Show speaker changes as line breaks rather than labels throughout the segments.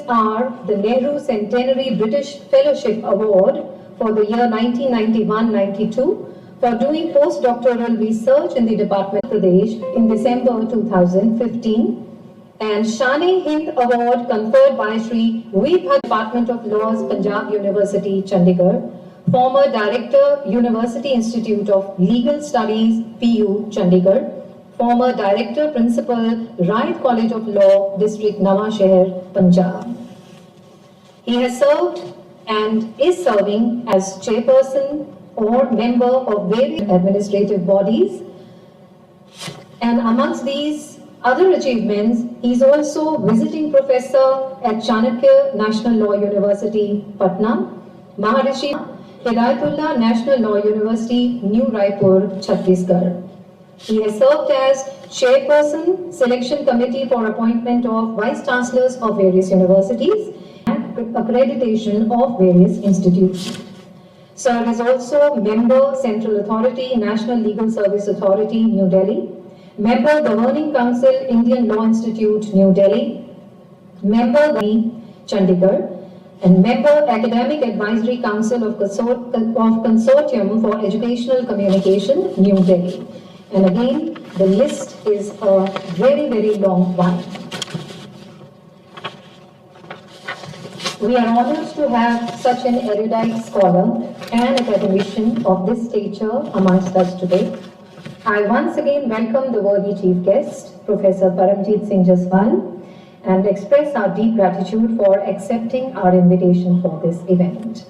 are the Nehru Centenary British Fellowship Award for the year 1991-92 for doing postdoctoral research in the Department of Pradesh in December 2015, and Shane-e-Hind Award conferred by Shri V. Bharat, Department of Laws, Punjab University, Chandigarh, former Director, University Institute of Legal Studies, PU, Chandigarh, former Director, Principal, Riot College of Law, District Nawa Shahar, Punjab. He has served and is serving as chairperson or member of various administrative bodies, and amongst these other achievements, he is also visiting professor at Chanakya National Law University, Patna, Maharishi Hidayatullah National Law University, New Raipur, Chhattisgarh. He has served as chairperson, selection committee for appointment of vice chancellors of various universities and accreditation of various institutions. Sir is also member, Central Authority, National Legal Service Authority, New Delhi, member, Governing Council, Indian Law Institute, New Delhi, member, Chandigarh, and member, Academic Advisory Council of Consortium for Educational Communication, New Delhi. And again, the list is a very, very long one. We are honored to have such an erudite scholar and academician of this stature amongst us today. I once again welcome the worthy chief guest, Professor Paramjit Singh Jaswal, and express our deep gratitude for accepting our invitation for this event.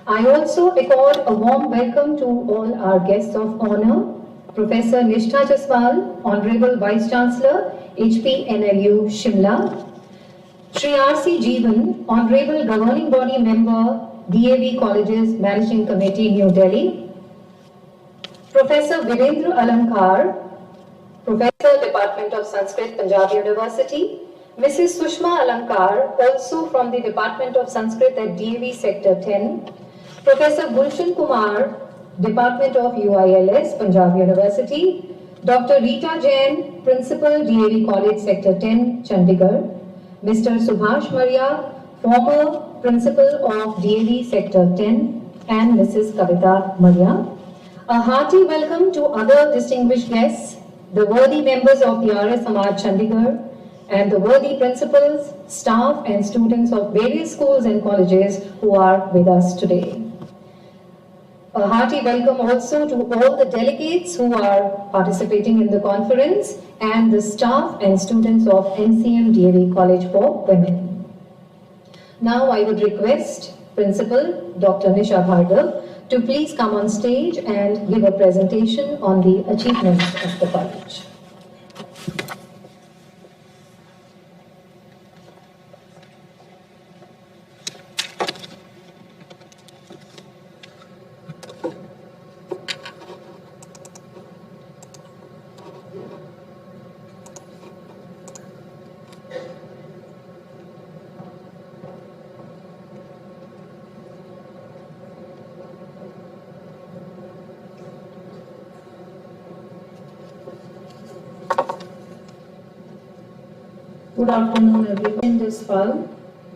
I also accord a warm welcome to all our guests of honor, Professor Nishtha Jaswal, Honorable Vice Chancellor, HPNLU, Shimla, Shri R.C. Jeevan, Honorable Governing Body Member, DAV Colleges Managing Committee, New Delhi, Professor Virendra Alankar, Professor, Department of Sanskrit, Punjab University, Mrs. Sushma Alankar, also from the Department of Sanskrit at DAV Sector 10, Professor Gulshan Kumar, Department of UILS, Punjab University, Dr. Rita Jain, Principal, DAV College Sector 10, Chandigarh, Mr. Subhash Maria, former Principal of DAV Sector 10, and Mrs. Kavita Maria. A hearty welcome to other distinguished guests, the worthy members of the RS Samaj Chandigarh, and the worthy principals, staff, and students of various schools and colleges who are with us today. A hearty welcome also to all the delegates who are participating in the conference and the staff and students of NCM DAV College for Women. Now I would request Principal Dr. Nisha Bhargav to please come on stage and give a presentation on the achievements of the college.
Good afternoon, everyone. Jaswal,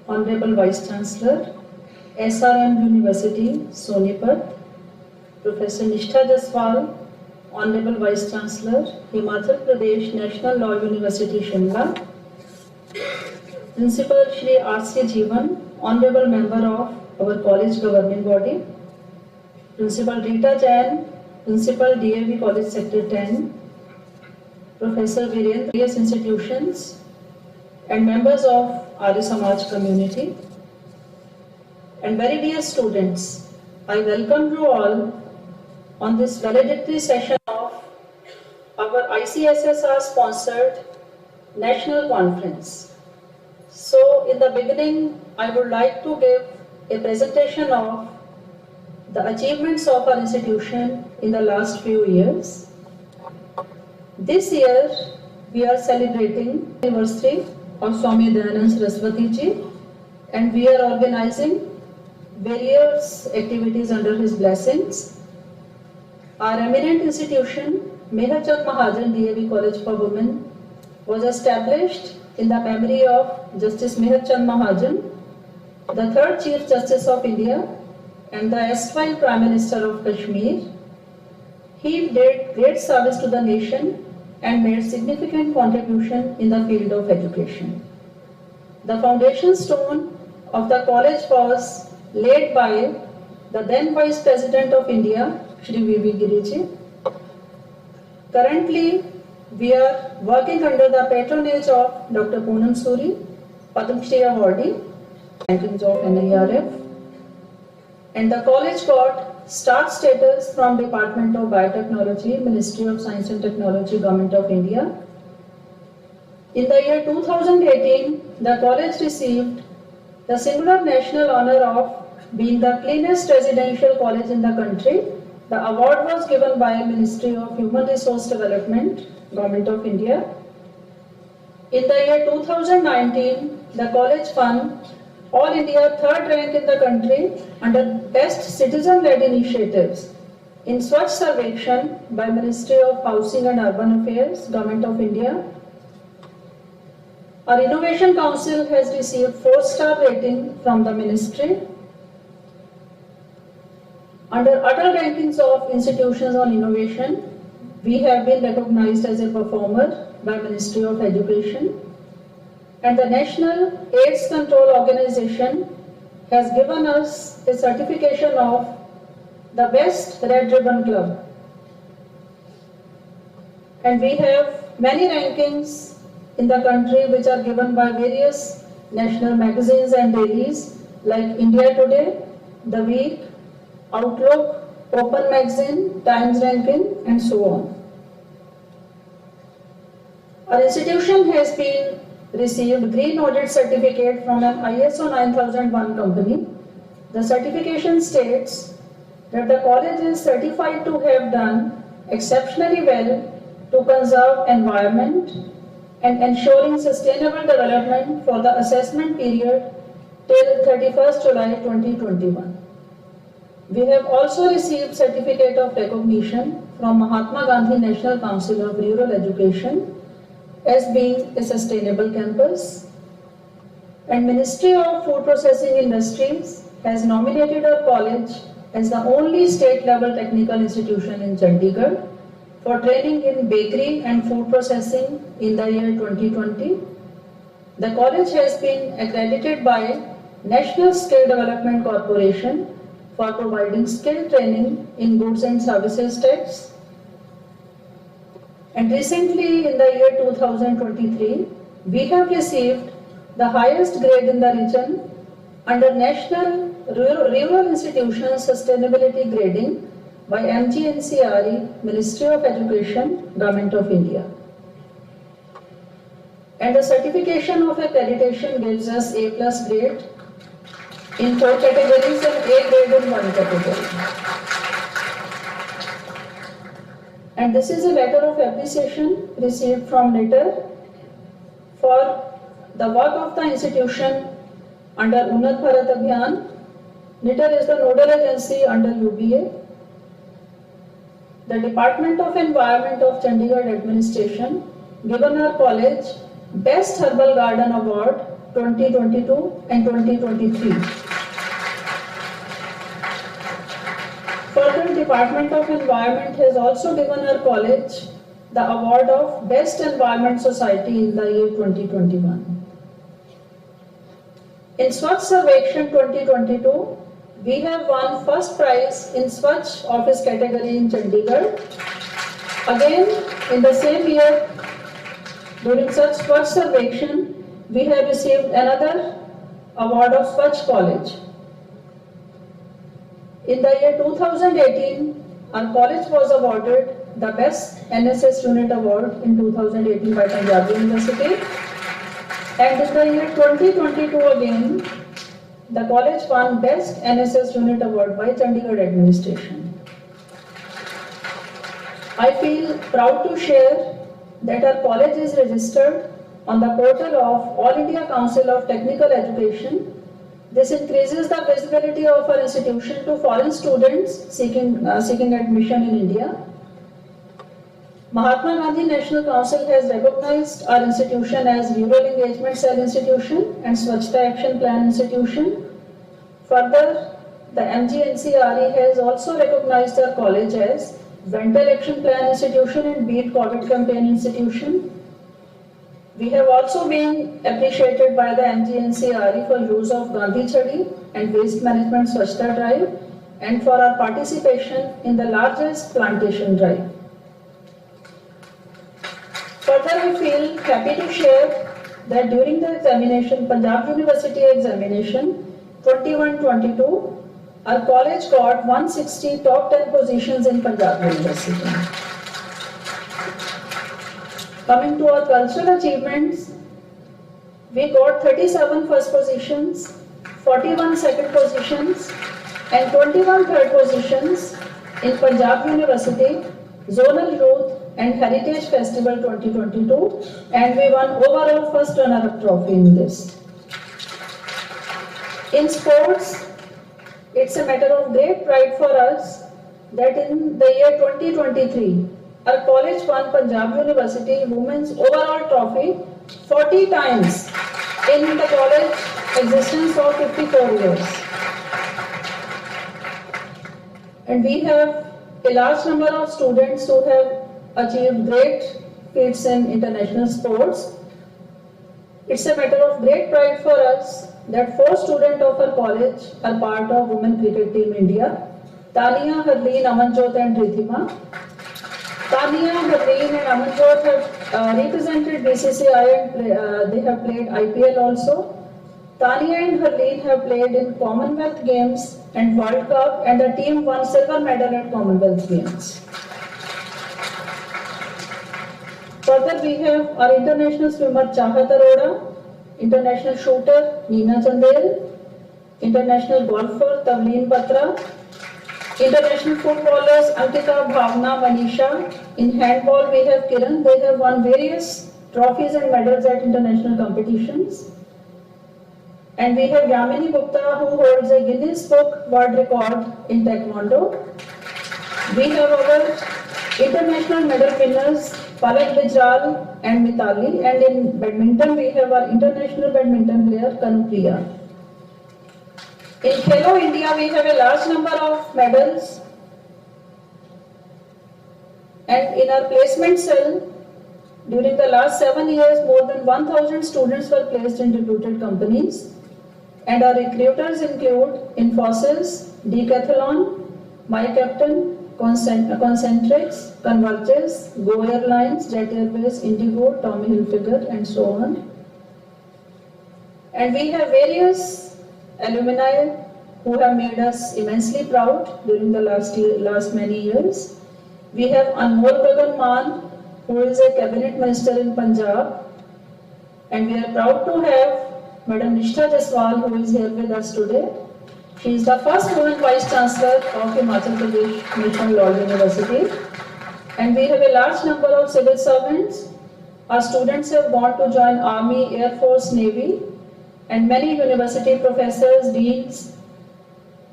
Honorable Vice Chancellor, SRM University, Sonipat, Professor Nishtha Jaswal, Honorable Vice Chancellor, Himachal Pradesh National Law University, Shimla, Principal Shri R.C. Jeevan, Honorable Member of our College Governing Body, Principal Rita Jain, Principal DAV College Sector 10, Professor Virendra, various institutions, and members of Arya Samaj community, and very dear students, I welcome you all on this valedictory session of our ICSSR sponsored national conference. So in the beginning, I would like to give a presentation of the achievements of our institution in the last few years. This year, we are celebrating the anniversary of Swami Dayanand Saraswati Ji, and we are organizing various activities under his blessings. Our eminent institution, Meherchand Mahajan DAV College for Women, was established in the memory of Justice Meher Chand Mahajan, the 3rd Chief Justice of India and the erstwhile Prime Minister of Kashmir. He did great service to the nation and made significant contribution in the field of education. The foundation stone of the college was laid by the then Vice President of India, Shri V.V. Giriji. Currently, we are working under the patronage of Dr. Poonam Suri, Padma Shri Awardee, rankings of NIRF, and the college got star status from Department of Biotechnology, Ministry of Science and Technology, Government of India. In the year 2018, the college received the singular national honor of being the cleanest residential college in the country. The award was given by Ministry of Human Resource Development, Government of India. In the year 2019, the college won All India 3rd rank in the country under Best Citizen-led Initiatives in Swachh Sarvekshan by Ministry of Housing and Urban Affairs, Government of India. Our Innovation Council has received 4-star rating from the Ministry. Under Atal Rankings of Institutions on Innovation, we have been recognized as a performer by Ministry of Education. And the National AIDS Control Organization has given us a certification of the Best Red Ribbon Club. And we have many rankings in the country which are given by various national magazines and dailies like India Today, The Week, Outlook, Open Magazine, Times Ranking, and so on. Our institution has been received Green Audit Certificate from an ISO 9001 company. The certification states that the college is certified to have done exceptionally well to conserve environment and ensuring sustainable development for the assessment period till 31st July 2021. We have also received certificate of recognition from Mahatma Gandhi National Council of Rural Education as being a sustainable campus. And Ministry of Food Processing Industries has nominated our college as the only state-level technical institution in Chandigarh for training in bakery and food processing in the year 2020. The college has been accredited by National Skill Development Corporation for providing skill training in goods and services tax. And recently, in the year 2023, we have received the highest grade in the region under National Rural Institutions Sustainability Grading by MGNCRE, Ministry of Education, Government of India. And the certification of accreditation gives us A+ grade in 4 categories and A grade in 1 category. And this is a letter of appreciation received from NITR for the work of the institution under Unnat Bharat Abhiyan. NITR is the nodal agency under UBA. The Department of Environment of Chandigarh Administration given our college Best Herbal Garden Award 2022 and 2023. Further, Department of Environment has also given our college the award of Best Environment Society in the year 2021. In Swachh Sarvekshan 2022, we have won first prize in Swachh Office category in Chandigarh. Again, in the same year, during such Swachh Sarvekshan, we have received another award of Swachh College. In the year 2018, our college was awarded the Best NSS Unit Award in 2018 by Punjab University. And in the year 2022 again, the college won Best NSS Unit Award by Chandigarh Administration. I feel proud to share that our college is registered on the portal of All India Council of Technical Education. This increases the visibility of our institution to foreign students seeking admission in India. Mahatma Gandhi National Council has recognized our institution as Rural Engagement Cell Institution and Swachhta Action Plan Institution. Further, the MGNCRE has also recognized our college as Dental Action Plan Institution and Beat COVID Campaign Institution. We have also been appreciated by the MGNCRE for use of Gandhi Chadi and Waste Management Swachhta Drive and for our participation in the largest plantation drive. Further, we feel happy to share that during the examination, Punjab University examination 21-22, our college got 160 top 10 positions in Punjab University. Coming to our cultural achievements, we got 37 first positions, 41 second positions, and 21 third positions in Punjab University, Zonal Youth and Heritage Festival 2022, and we won overall first runner-up trophy in this. In sports, it's a matter of great pride for us that in the year 2023, our college won Punjab University Women's Overall Trophy 40 times in the college existence of 54 years. And we have a large number of students who have achieved great feats in international sports. It's a matter of great pride for us that 4 students of our college are part of Women Cricket Team India: Tania, Harleen, Amanjot and Rithima. Tania, Harleen and Amanjot have represented BCCI and they have played IPL also. Tania and Harleen have played in Commonwealth Games and World Cup, and the team won silver medal at Commonwealth Games. Further, we have our international swimmer Chahat Arora, international shooter Neena Chandel, international golfer Tavleen Batra, international footballers Ankita, Bhavna, Manisha. In handball, we have Kiran. They have won various trophies and medals at international competitions. And we have Yamini Gupta, who holds a Guinness Book World Record in Taekwondo. We have our international medal winners Palak Bijral and Mitali, and in badminton we have our international badminton player Kanupriya. In Khelo India we have a large number of medals, and in our placement cell during the last 7 years more than 1,000 students were placed in reputed companies, and our recruiters include Infosys, Decathlon, My Captain, Concentrix, Converges, Go Airlines, Jet Airways, Indigo, Tommy Hilfiger, and so on. And we have various alumni who have made us immensely proud during the last many years. We have Anmol Gagan Maan, who is a cabinet minister in Punjab, and we are proud to have Madam Nishtha Jaswal, who is here with us today. She is the first woman Vice Chancellor of Himachal Pradesh National Law University. And we have a large number of civil servants. Our students have gone to join Army, Air Force, Navy, and many university professors, deans.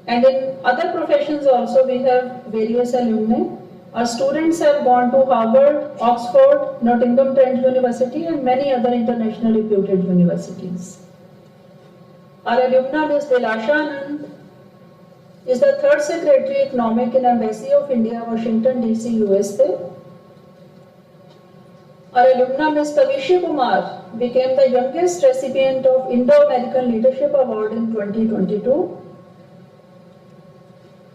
And in other professions also we have various alumni. Our students have gone to Harvard, Oxford, Nottingham Trent University, and many other international reputed universities. Our alumna Ms. Dilasha Anand is the 3rd Secretary Economic in Embassy of India, Washington DC, USA. Our alumna Ms. Kavishi Kumar became the youngest recipient of Indo-American Leadership Award in 2022.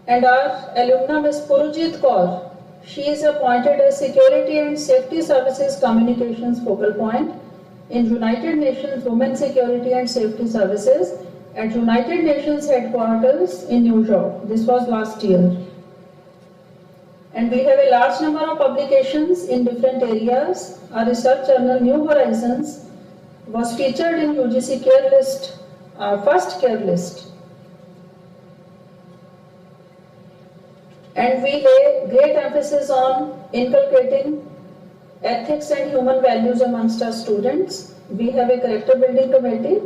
And our alumna Ms. Purujit Kaur, she is appointed as Security and Safety Services Communications Focal Point in United Nations Women Security and Safety Services at United Nations Headquarters in New York. This was last year. And we have a large number of publications in different areas. Our research journal New Horizons was featured in UGC Care List, first Care List. And we lay great emphasis on inculcating ethics and human values amongst our students. We have a character building committee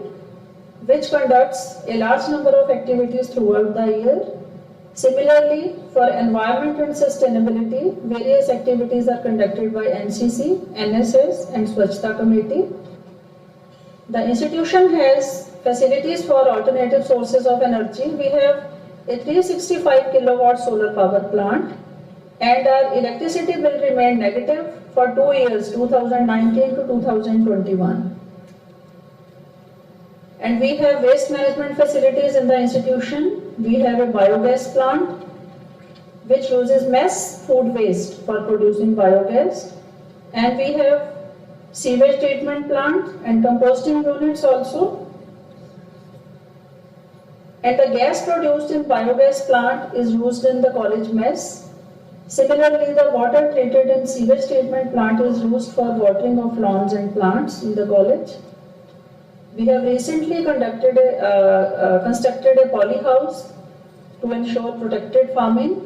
which conducts a large number of activities throughout the year. Similarly, for environment and sustainability, various activities are conducted by NCC, NSS and Swachhta Committee. The institution has facilities for alternative sources of energy. We have a 365 kilowatt solar power plant, and our electricity bill remained negative for 2 years, 2019 to 2021. And we have waste management facilities in the institution. We have a biogas plant which uses mess food waste for producing biogas, and we have sewage treatment plant and composting units also. And the gas produced in biogas plant is used in the college mess. Similarly, the water treated in sewage treatment plant is used for watering of lawns and plants in the college. We have recently constructed a poly house to ensure protected farming.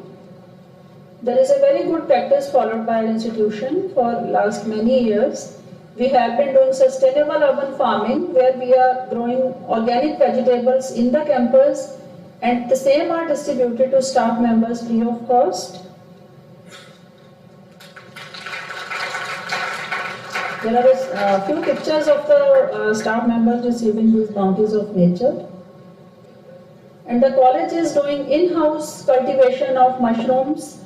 There is a very good practice followed by our institution for last many years. We have been doing sustainable urban farming where we are growing organic vegetables in the campus, and the same are distributed to staff members free of cost. There are a few pictures of the staff members receiving these bounties of nature. And the college is doing in-house cultivation of mushrooms,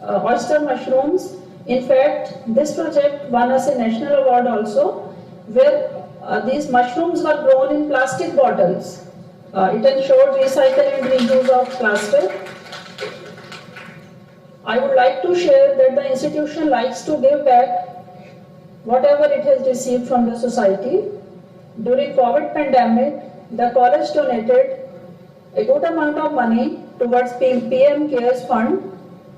oyster mushrooms. In fact, this project won us a national award also, where these mushrooms were grown in plastic bottles. It ensured recycle and reuse of plastic. I would like to share that the institution likes to give back whatever it has received from the society. During COVID pandemic, the college donated a good amount of money towards PM Cares Fund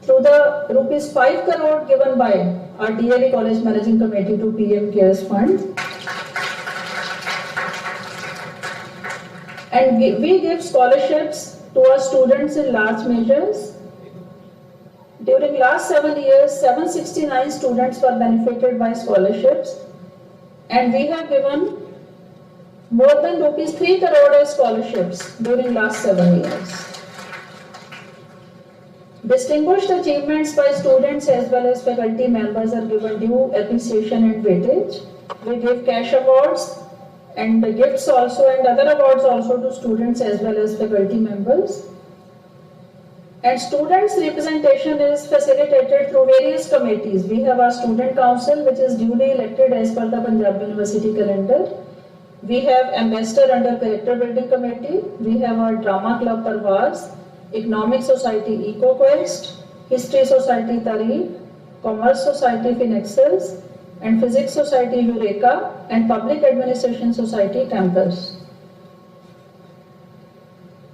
through the rupees 5 crore given by our DLE College Managing Committee to PM Cares Fund. And we give scholarships to our students in large measures. During last 7 years, 769 students were benefited by scholarships, and we have given more than rupees 3 crore as scholarships during last 7 years. Distinguished achievements by students as well as faculty members are given due appreciation and weightage. We give cash awards and gifts also, and other awards also to students as well as faculty members. And students' representation is facilitated through various committees. We have our student council, which is duly elected as per the Punjab University calendar. We have ambassador under character building committee. We have our drama club Parvaz, economic society EcoQuest, history society Tari, commerce society Phoenixes, and physics society Eureka, and public administration society Campus.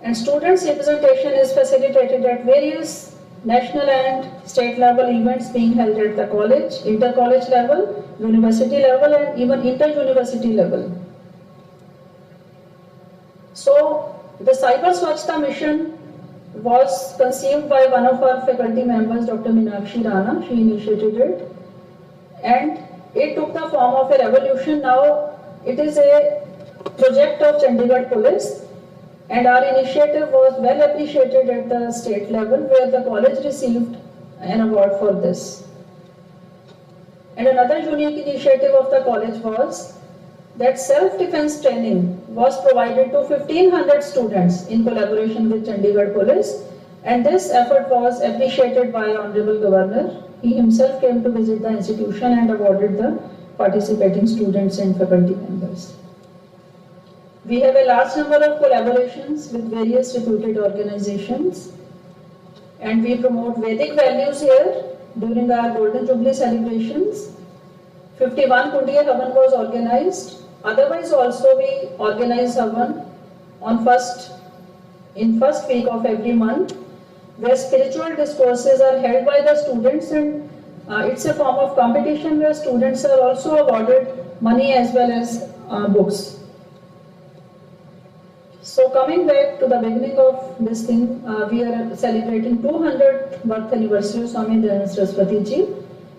And students' representation is facilitated at various national and state level events being held at the college, inter-college level, university level, and even inter-university level. So, the Cyber Swachhta mission was conceived by one of our faculty members, Dr. Meenakshi Rana. She initiated it, and it took the form of a revolution. Now, it is a project of Chandigarh Police. And our initiative was well appreciated at the state level, where the college received an award for this. And another unique initiative of the college was that self-defense training was provided to 1500 students in collaboration with Chandigarh Police, and this effort was appreciated by Honorable Governor. He himself came to visit the institution and awarded the participating students and faculty members. We have a large number of collaborations with various reputed organizations, and we promote Vedic values here during our Golden Jubilee celebrations. 51 Kundiya Havan was organized. Otherwise also we organize Havan on first week of every month, where spiritual discourses are held by the students, and it's a form of competition where students are also awarded money as well as books. So coming back to the beginning of this thing, we are celebrating 200th birth anniversary of Swami Dayanand Saraswati Ji,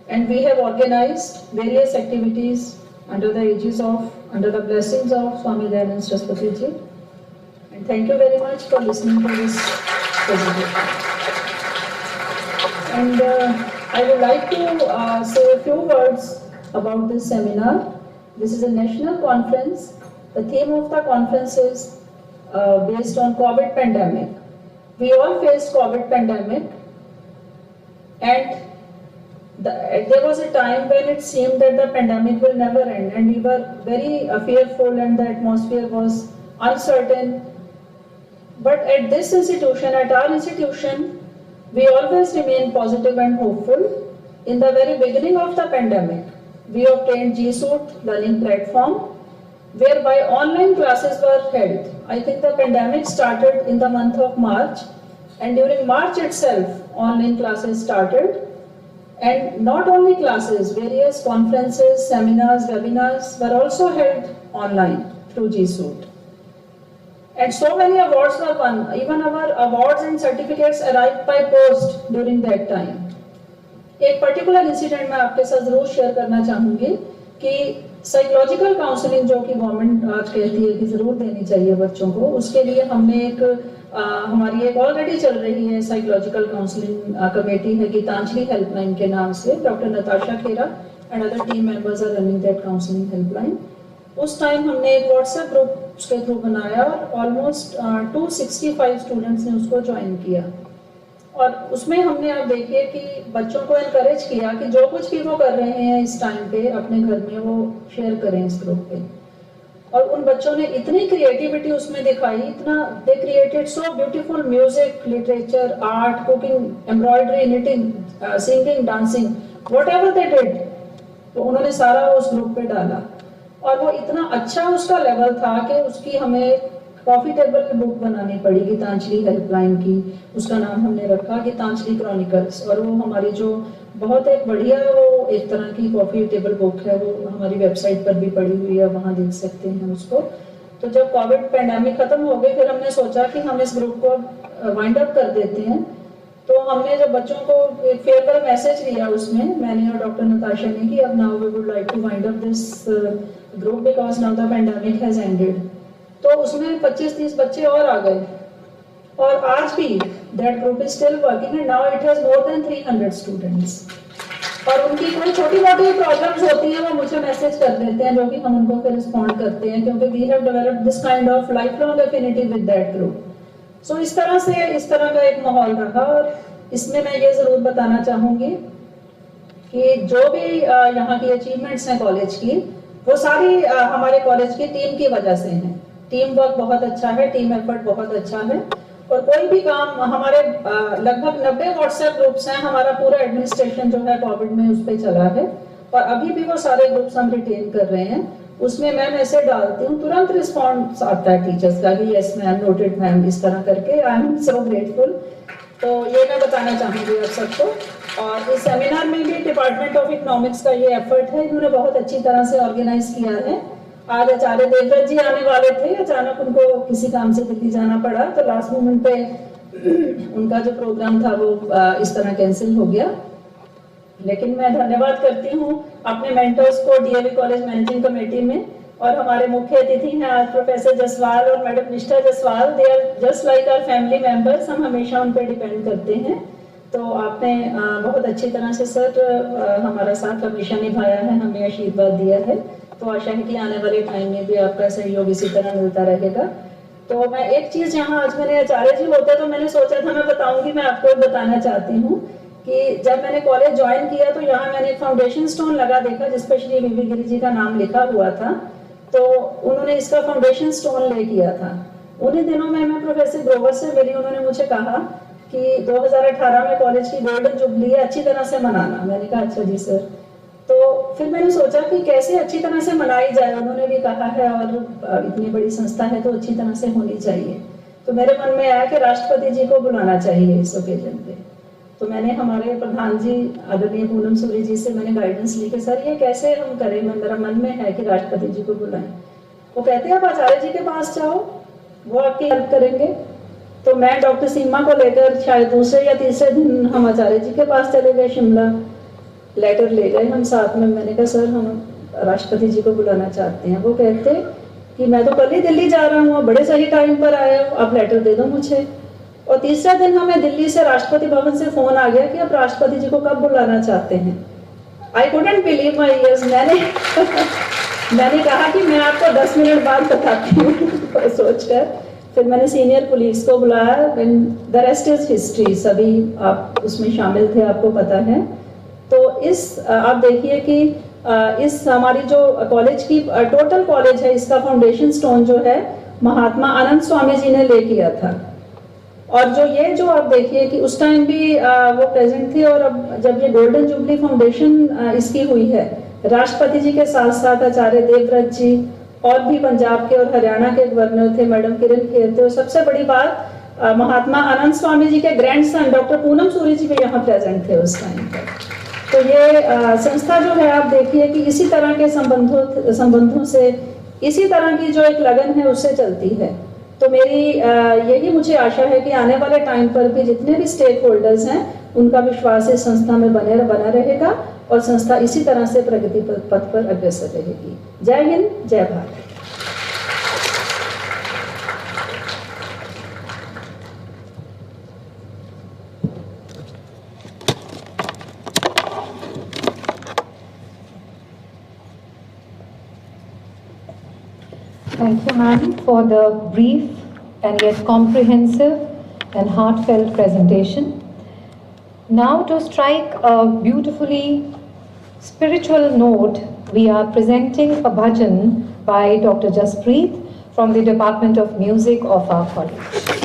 and we have organized various activities under the blessings of Swami Dayanand Saraswati Ji. And thank you very much for listening to this presentation. And I would like to say a few words about this seminar. This is a national conference. The theme of the conference is based on COVID pandemic. We all faced COVID pandemic, and there was a time when it seemed that the pandemic will never end, and we were very fearful, and the atmosphere was uncertain. But at this institution, at our institution, we always remain positive and hopeful. In the very beginning of the pandemic, we obtained G-Suite learning platform, whereby online classes were held. I think the pandemic started in the month of March, and during March itself, online classes started. And not only classes, various conferences, seminars, webinars were also held online through G-Suite. And so many awards were won. Even our awards and certificates arrived by post during that time. एक particular incident मैं आपके साथ जरूर share करना चाहूँगी कि psychological counselling जो कि गवर्नमेंट आज कहती है कि जरूर देनी चाहिए बच्चों को, उसके लिए हमने हमारी एक ऑलरेडी चल रही है साइकोलॉजिकल काउंसलिंग कमेटी है गीतांजलि हेल्पलाइन के नाम से. Doctor Natasha Khera and other team members are running that counselling helpline. उस टाइम हमने एक व्हाट्सएप ग्रुप के थ्रू बनाया और ऑलमोस्ट 265 स्टूडेंट्स ने उसको ज्वाइन किया. और उसमें हमने आप देखिए कि बच्चों को एनकरेज किया कि जो कुछ भी वो कर रहे हैं इस टाइम पे अपने घर में वो शेयर करें इस ग्रुप पे. और उन बच्चों ने इतनी क्रिएटिविटी उसमें दिखाई, इतना they created so beautiful music, literature, art, cooking, embroidery, knitting, singing, dancing, whatever they did, तो उन्होंने सारा उस ग्रुप पे डाला. और वो इतना अच्छा उसका लेवल था कि उसकी हमें कॉफी टेबल बुक बनानी पड़ी गीतांजलि हेल्पलाइन की. उसका नाम हमने रखा गीतांजलि क्रॉनिकल्स. और वो हमारी जो बहुत एक बढ़िया वो एक तरह की कॉफी टेबल बुक है, वो हमारी वेबसाइट पर भी पड़ी हुई है, वहाँ देख सकते हैं उसको. तो जब कोविड पैंडेमिक खत्म हो गई, फिर हमने सोचा कि हम इस ग्रुप को वाइंड अप कर देते हैं. तो हमने जब बच्चों को एक फेयरवेल मैसेज दिया उसमें, मैंने और डॉक्टर नताशा ने, कि अब now we would like to wind up this group because now the pandemic has ended. तो उसमें 25-30 बच्चे और आ गए, और आज भी that group is still working and now it has more than 300 students. और उनकी कोई छोटी मोटी प्रॉब्लम्स होती हैं वो मुझे मैसेज कर देते हैं, जो कि हम उनको फिर रिस्पॉन्ड करते हैं, क्योंकि we have developed this kind of life long affinity with that group. So इस तरह का एक माहौल रहा. और इसमें मैं ये जरूर बताना चाहूंगी कि जो भी यहाँ की अचीवमेंट्स हैं कॉलेज की, वो सारी हमारे कॉलेज की टीम की वजह से हैं. टीम वर्क बहुत अच्छा है, टीम एफर्ट बहुत अच्छा है. और कोई भी काम हमारे लगभग 90 व्हाट्सएप ग्रुप्स हैं. हमारा पूरा एडमिनिस्ट्रेशन जो है कोविड में उस पर चला है, और अभी भी वो सारे ग्रुप्स हम रिटेन कर रहे हैं. उसमें मैं मैसेज डालती हूँ, तुरंत रिस्पॉन्स आता है टीचर्स का कि यस मैम, नोटेड मैम, इस तरह करके. I am so grateful. तो ये मैं बताना चाहूँगी आप सबको. और इस सेमिनार में भी डिपार्टमेंट ऑफ इकोनॉमिक्स का ये एफर्ट है, इन्होंने बहुत अच्छी तरह से ऑर्गेनाइज किया है. आज आचार्य देवव्रत जी आने वाले थे, अचानक उनको किसी काम से दिल्ली जाना पड़ा, तो लास्ट मोमेंट पे उनका जो प्रोग्राम था वो इस तरह कैंसिल हो गया. लेकिन मैं धन्यवाद करती हूँ अपने मेंटर्स को डीएवी कॉलेज मैनेजिंग कमेटी में. और हमारे मुख्य अतिथि हैं आज प्रोफेसर जसवाल और madam Nishtha Jaswal. They are just like our family members. हम हमेशा उन पर डिपेंड करते हैं. तो आपने बहुत अच्छी तरह से सर हमारा साथ हमेशा निभाया है, हमें आशीर्वाद दिया है. तो आशा है कि आने वाले टाइम में भी आपका सहयोग इसी तरह मिलता रहेगा. तो मैं एक चीज यहाँ, आज मैंने आचार्य जी होते तो मैंने सोचा था मैं बताऊंगी, मैं आपको बताना चाहती हूँ कि जब मैंने कॉलेज ज्वाइन किया तो यहाँ मैंने फाउंडेशन स्टोन लगा देखा जिसपे श्री वीवी गिरी जी का नाम लिखा हुआ था. तो उन्होंने इसका फाउंडेशन स्टोन ले किया था. उन्हीं दिनों में मैं प्रोफेसर ग्रोवर से मिली. उन्होंने मुझे कहा कि 2018 में कॉलेज की गोल्डन जुबली है, अच्छी तरह से मनाना. मैंने कहा अच्छा जी सर. तो फिर मैंने सोचा कि कैसे अच्छी तरह से मनाई जाए. उन्होंने भी कहा है और इतनी बड़ी संस्था है तो अच्छी तरह से होनी चाहिए. तो मेरे मन में आया कि राष्ट्रपति जी को बुलाना चाहिए इस ओकेजन पे. तो मैंने हमारे प्रधान जी आदरणीय पूनम सूरी जी से मैंने गाइडेंस ली कि सर ये कैसे हम करें, मेरा मन में है कि राष्ट्रपति जी को बुलाएं. वो कहते हैं आप आचार्य जी के पास जाओ, वो आपकी हेल्प करेंगे. तो मैं डॉक्टर सीमा को लेकर शायद दूसरे या तीसरे दिन हम आचार्य जी के पास चले गए शिमला. लेटर ले गए हम साथ में. मैंने कहा सर हम राष्ट्रपति जी को बुलाना चाहते हैं. वो कहते कि मैं तो कल ही दिल्ली जा रहा हूँ, बड़े सही टाइम पर आए हो, आप लेटर दे दो मुझे। और तीसरा दिन हमें दिल्ली से राष्ट्रपति भवन से फोन आ गया कि आप राष्ट्रपति जी को कब बुलाना चाहते हैं। I couldn't believe my years. मैंने कहा कि मैं आपको 10 मिनट बाद बताती हूँ सोचकर। फिर मैंने सीनियर पुलिस को बुलाया। द रेस्ट इज हिस्ट्री, सभी आप उसमें शामिल थे, आपको पता है। तो आप देखिए कि इस हमारी जो कॉलेज की टोटल कॉलेज है, इसका फाउंडेशन स्टोन जो है महात्मा आनंद स्वामी जी ने ले किया था। और जो आप देखिए कि उस टाइम भी वो प्रेजेंट थे। और अब जब ये गोल्डन जुबली फाउंडेशन इसकी हुई है, राष्ट्रपति जी के साथ साथ आचार्य देवव्रत जी और भी पंजाब के और हरियाणा के गवर्नर थे, मैडम किरण खेर थे। और सबसे बड़ी बात महात्मा आनंद स्वामी जी के ग्रैंडसन डॉक्टर पूनम सूरी जी भी यहाँ प्रेजेंट थे उस टाइम पर। तो ये संस्था जो है, आप देखिए कि इसी तरह के संबंधों से, इसी तरह की जो एक लगन है उससे चलती है। तो मेरी यही मुझे आशा है कि आने वाले टाइम पर भी जितने भी स्टेक होल्डर्स हैं उनका विश्वास इस संस्था में बना रहेगा और संस्था इसी तरह से प्रगति पथ पर अग्रसर रहेगी। जय हिंद, जय Bharat.
Thank you, ma'am, for the brief and yet comprehensive and heartfelt presentation. Now, to strike a beautifully spiritual note, we are presenting a bhajan by Dr. Jaspreet from the Department of Music of our college.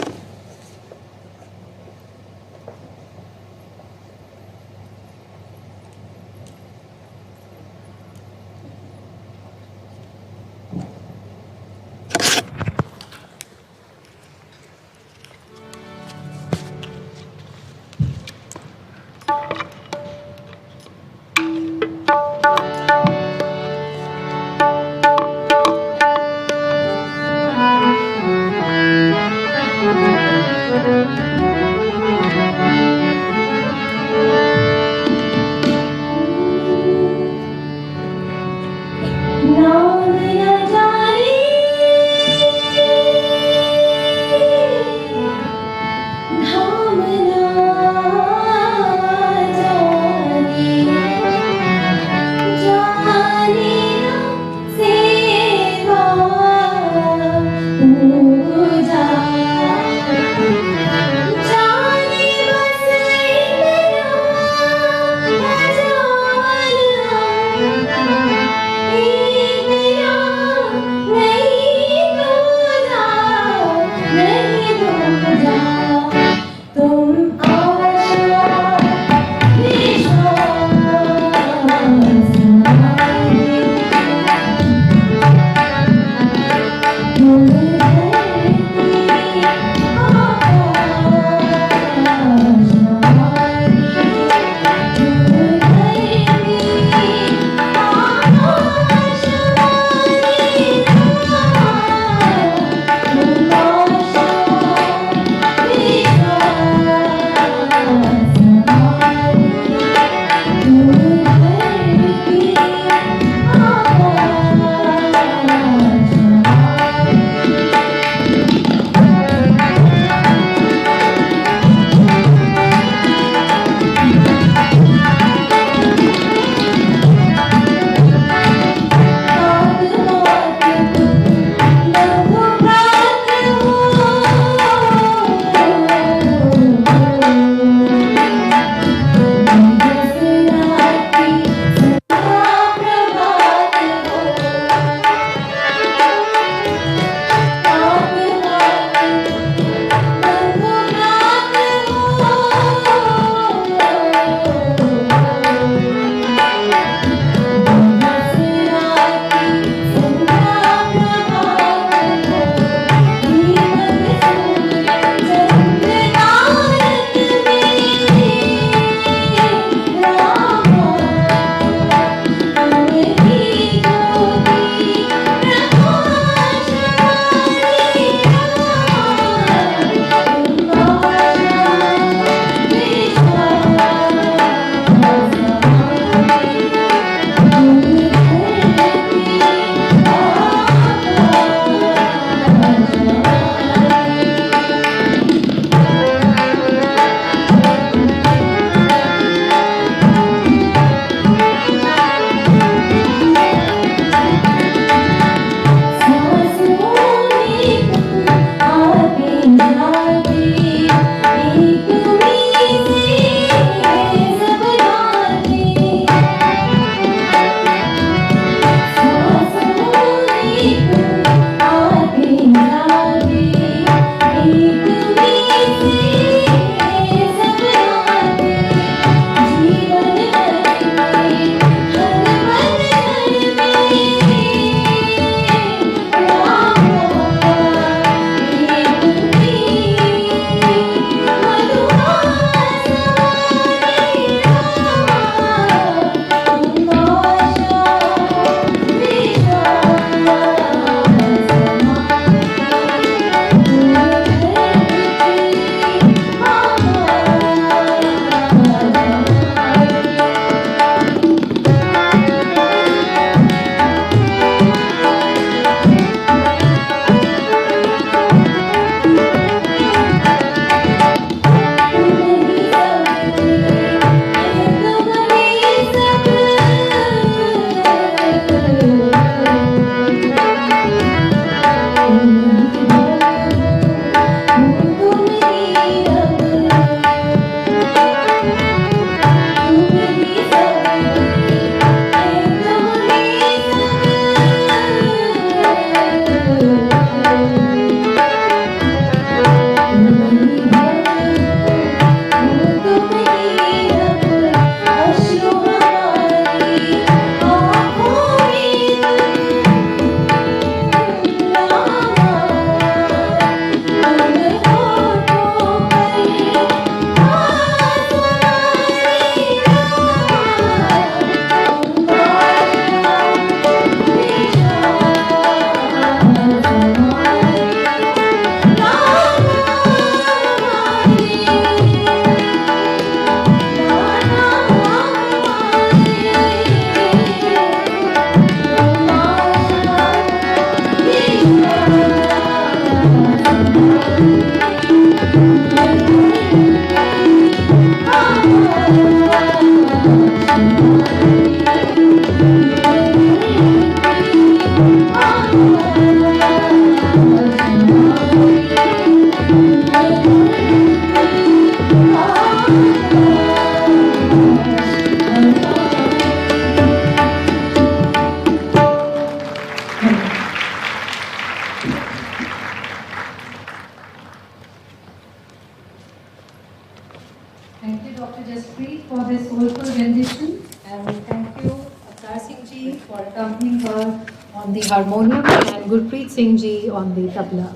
Thank you, Dr. Jaspreet, for this soulful rendition, and thank you, Avtar Singh ji, for accompanying her on the harmonium, and Gurpreet Singh ji on the tabla.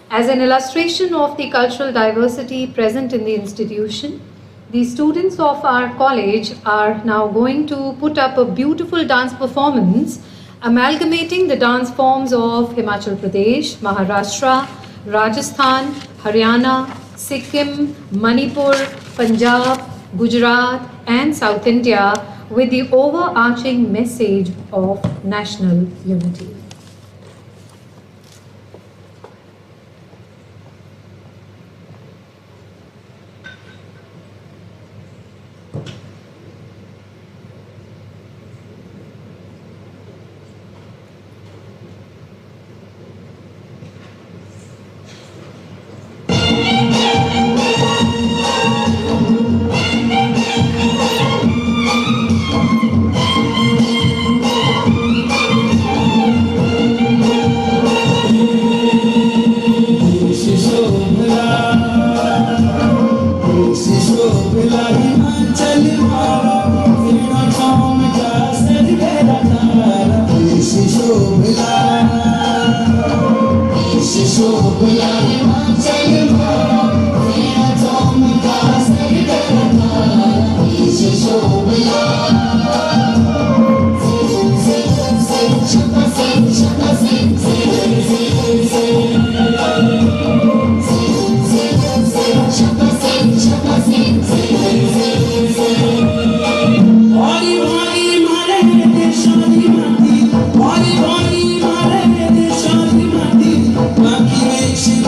As an illustration of the cultural diversity present in the institution, the students of our college are now going to put up a beautiful dance performance amalgamating the dance forms of Himachal Pradesh, Maharashtra, Rajasthan, Haryana, Sikkim, Manipur, Punjab, Gujarat and South India with the overarching message of national unity.
She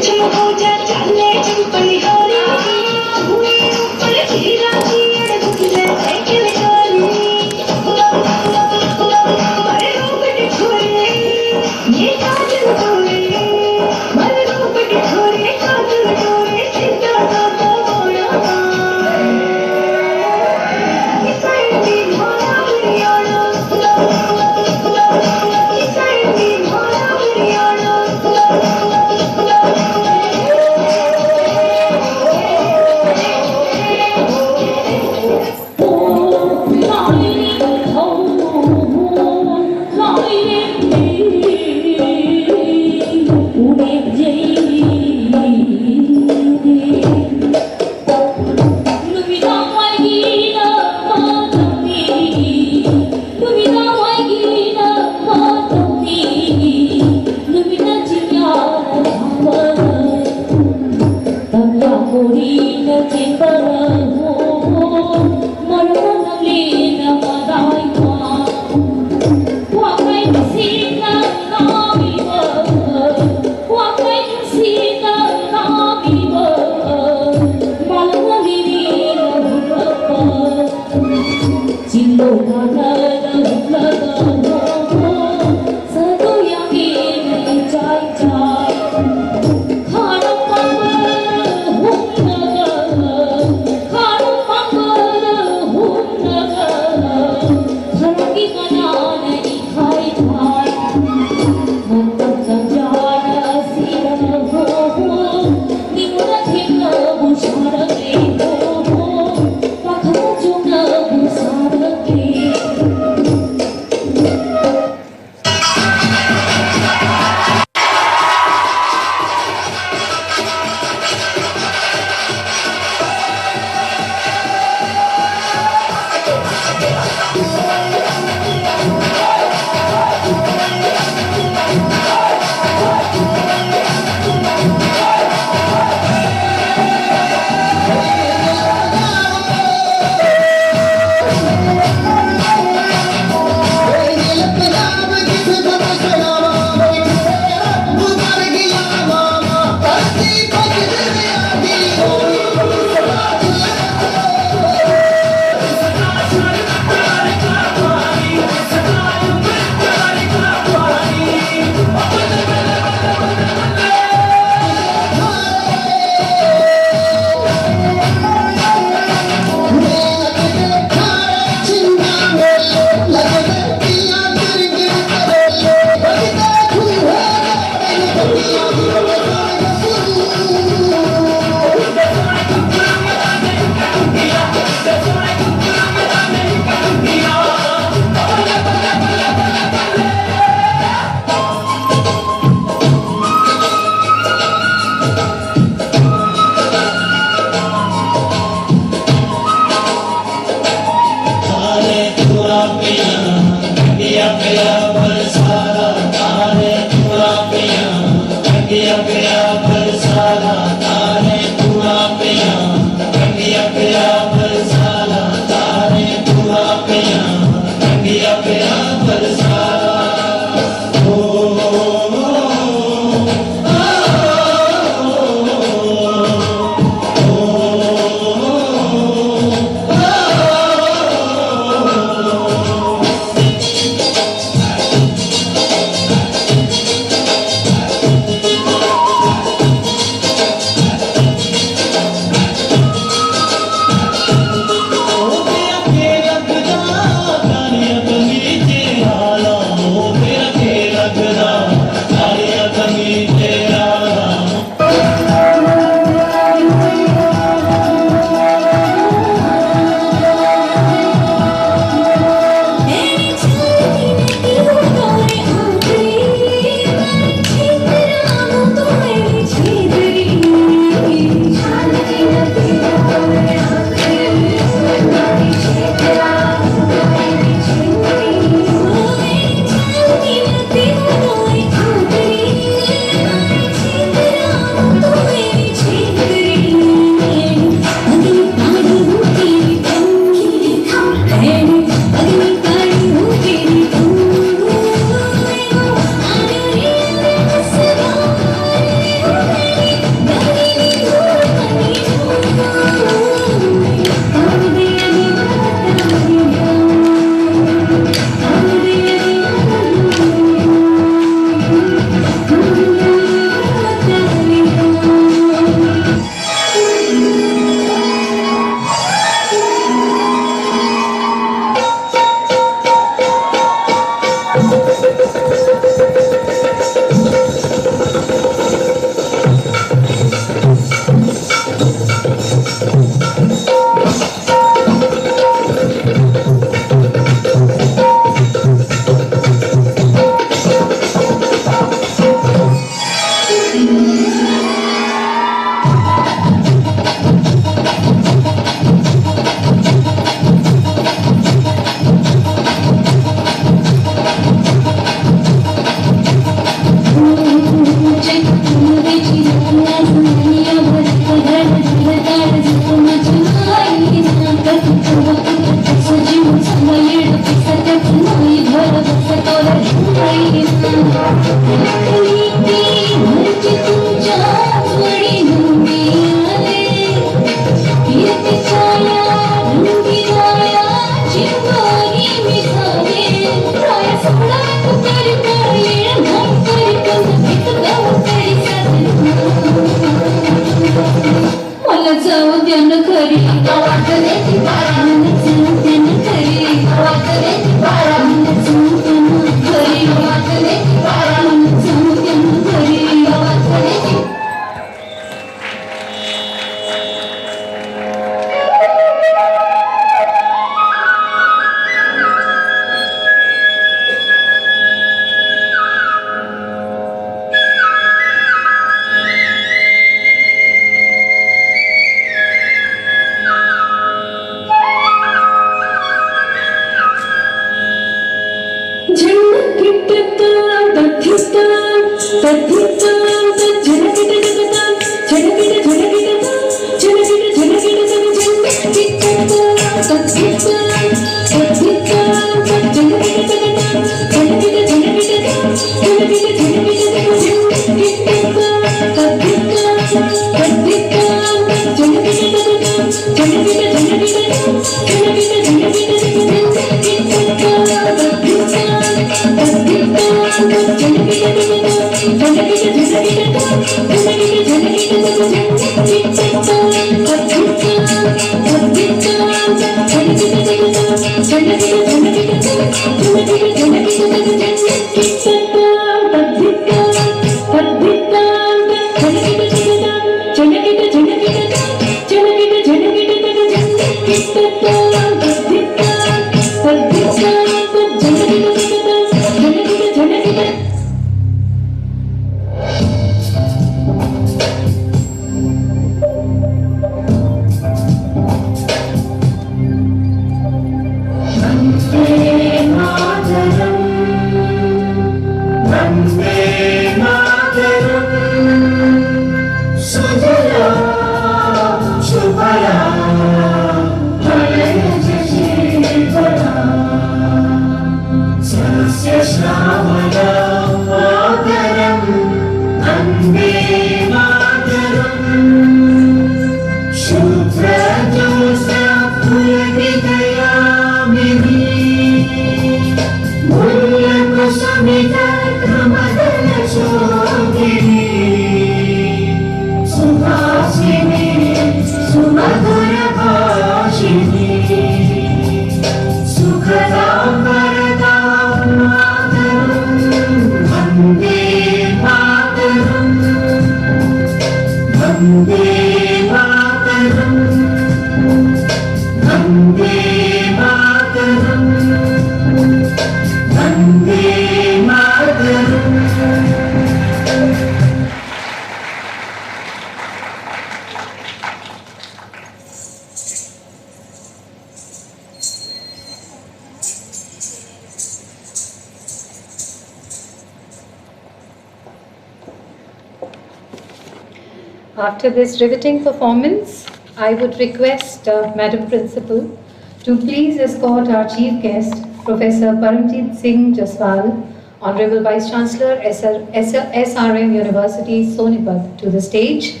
After this riveting performance, I would request Madam Principal to please escort our chief guest, Professor Paramjit Singh Jaswal, Honorable Vice Chancellor, SRM University, Sonipat, to the stage.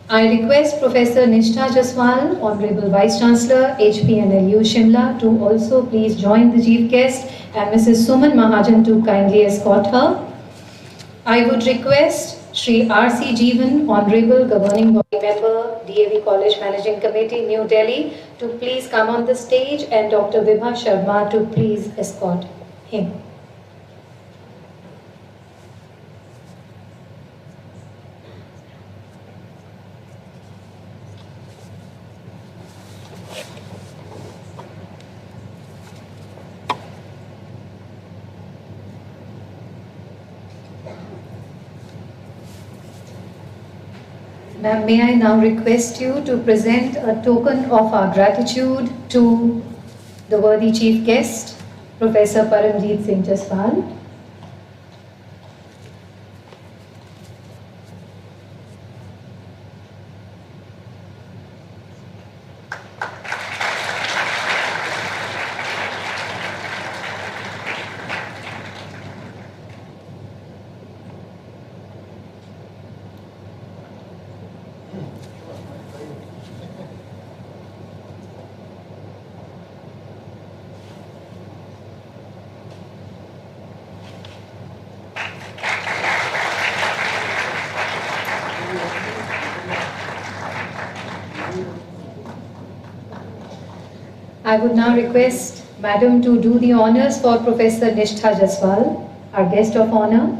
I request Professor Nishtha Jaswal, Honorable Vice Chancellor, HPNLU Shimla, to also please join the chief guest, and Mrs. Suman Mahajan to kindly escort her. I would request Shri R.C. Jeevan, Honorable Governing Body Member, DAV College Managing Committee, New Delhi, to please come on the stage, and Dr. Vibha Sharma to please escort him. Ma'am, may I now request you to present a token of our gratitude to the worthy chief guest, Professor Paramjit Singh Jaswal. I would now request Madam to do the honors for Professor Nishtha Jaswal, our guest of honor.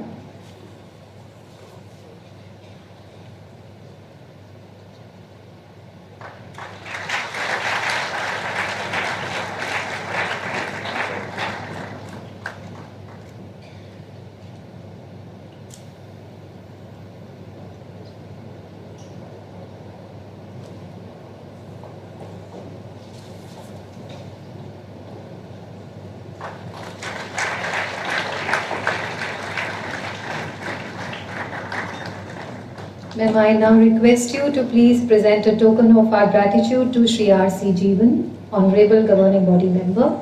Ma'am, I now request you to please present a token of our gratitude to Shri R.C. Jeevan, Honorable Governing Body Member.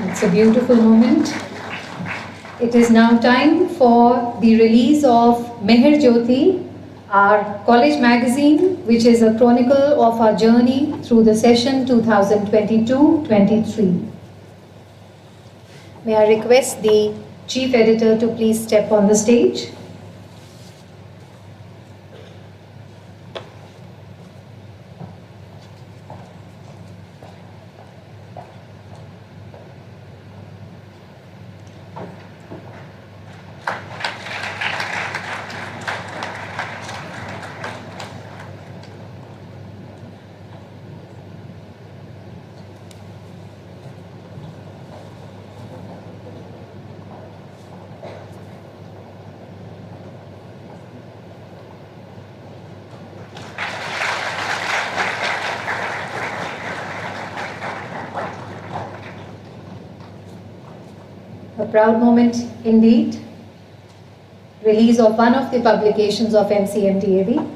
It's a beautiful moment. It is now time for the release of Meher Jyoti, our college magazine, which is a chronicle of our journey through the session 2022-23. May I request the Chief Editor to please step on the stage. A proud moment indeed. Release of one of the publications of MCMDAV.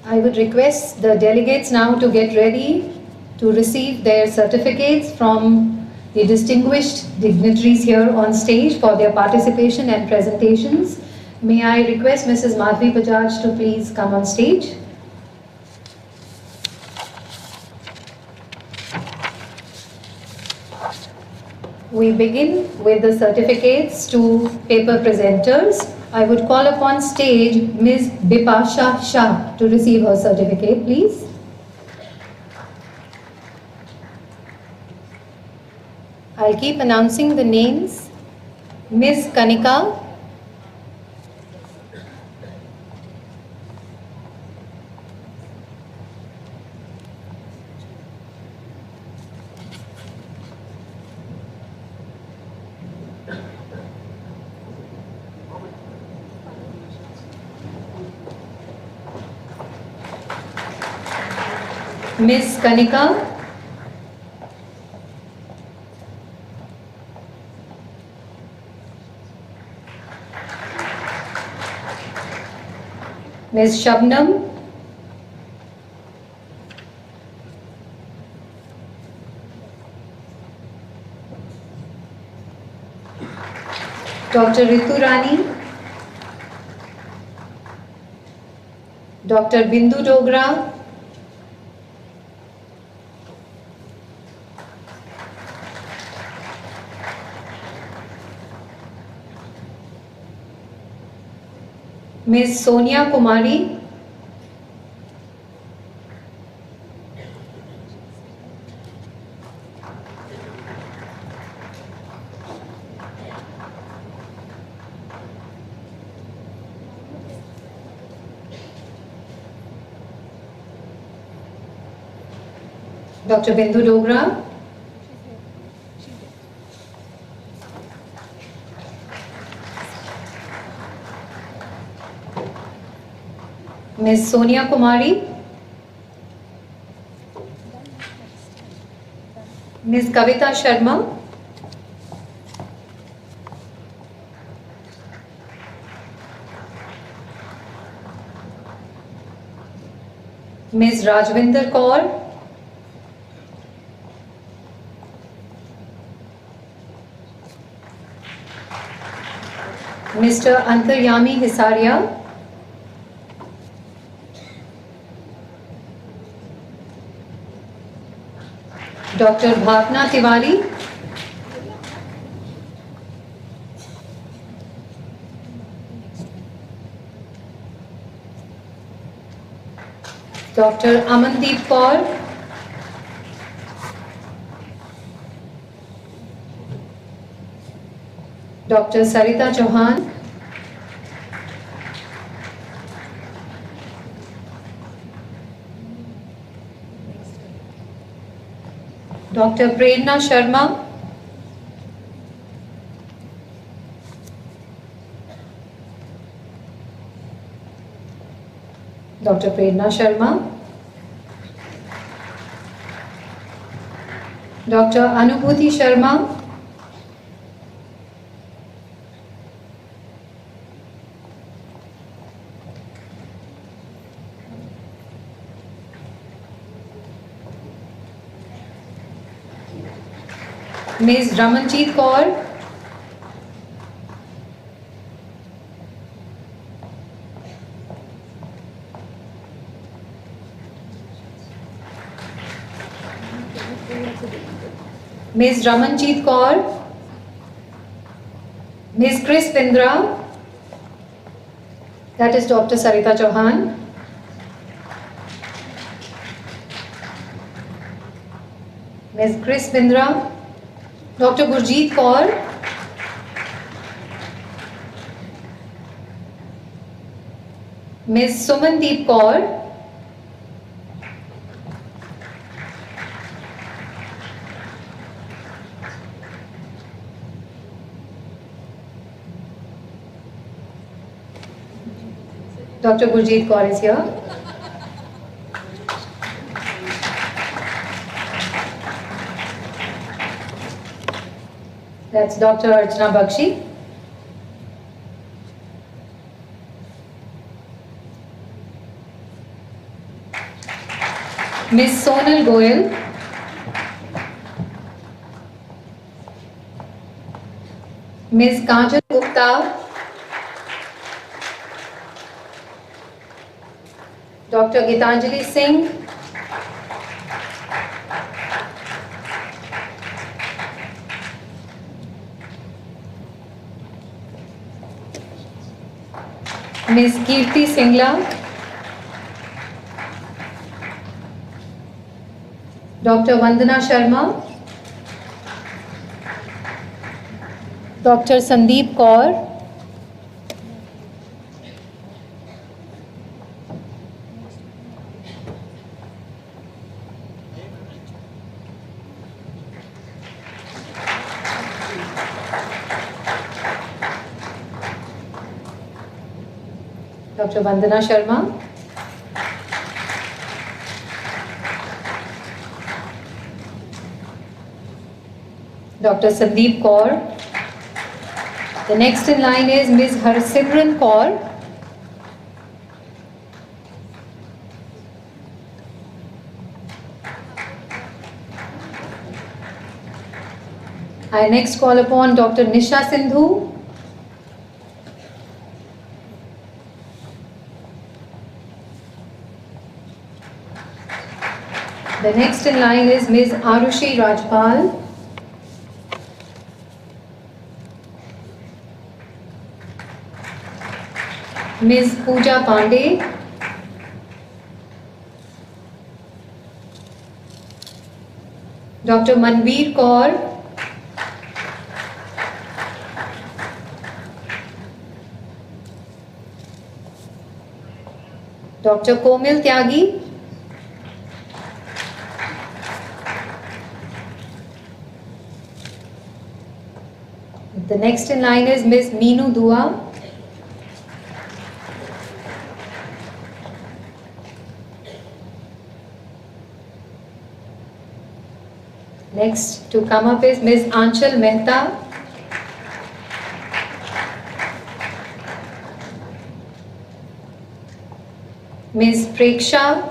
I would request the delegates now to get ready to receive their certificates from the distinguished dignitaries here on stage for their participation and presentations. May I request Mrs. Madhvi Bajaj to please come on stage. We begin with the certificates to paper presenters. I would call upon stage Ms. Bipasha Shah to receive her certificate, please. I'll keep announcing the names. Ms. Kanika, Ms. Kanika, Ms. Shabnam, Dr. Ritu Rani, Dr. Bindu Dogra, Ms. Sonia Kumari, Dr. Bindu Dogra, Ms. Sonia Kumari, Ms. Kavita Sharma, Ms. Rajvinder Kaur, Mr. Antaryami Hisaria, Dr. Bhavna Tiwari, Dr. Amandeep Kaur, Dr. Sarita Chauhan, Dr. Prerna Sharma, Dr. Prerna Sharma, Dr. Anubhuti Sharma, Ms. Ramanjeet Kaur, Ms. Ramanjeet Kaur, Ms. Chris Pindra, that is Dr. Sarita Chauhan, Ms. Chris Pindra, Dr. Gurjeet Kaur, Ms. Sumandeep Kaur, Dr. Gurjeet Kaur is here. That's Dr. Archana Bakshi. Ms. Sonal Goyal. Ms. Kajal Gupta. Dr. Gitanjali Singh. Ms. Kirti Singla, Dr. Vandana Sharma, Dr. Sandeep Kaur, Dr. Vandana Sharma, Dr. Sandeep Kaur. The next in line is Ms. Harsimran Kaur. I next call upon Dr. Nisha Sindhu. The next in line is Ms. Arushi Rajpal. Ms. Pooja Pandey. Dr. Manveer Kaur. Dr. Komil Tyagi. The next in line is Ms. Meenu Dua. Next to come up is Ms. Aanchal Mehta. Ms. Preksha.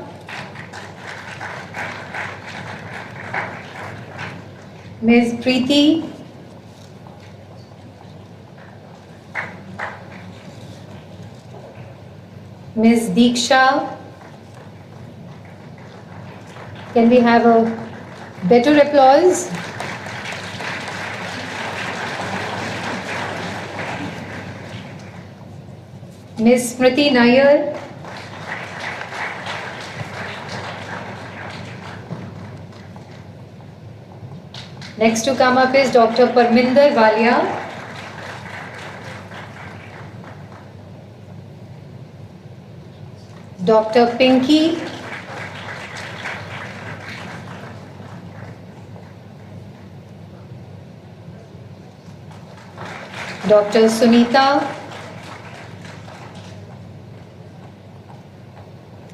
Ms. Preeti. Ms. Deeksha. Can we have a better applause? Ms. Smriti Nair. Next to come up is Dr. Parminder Walia. Dr. Pinky. Dr. Sunita.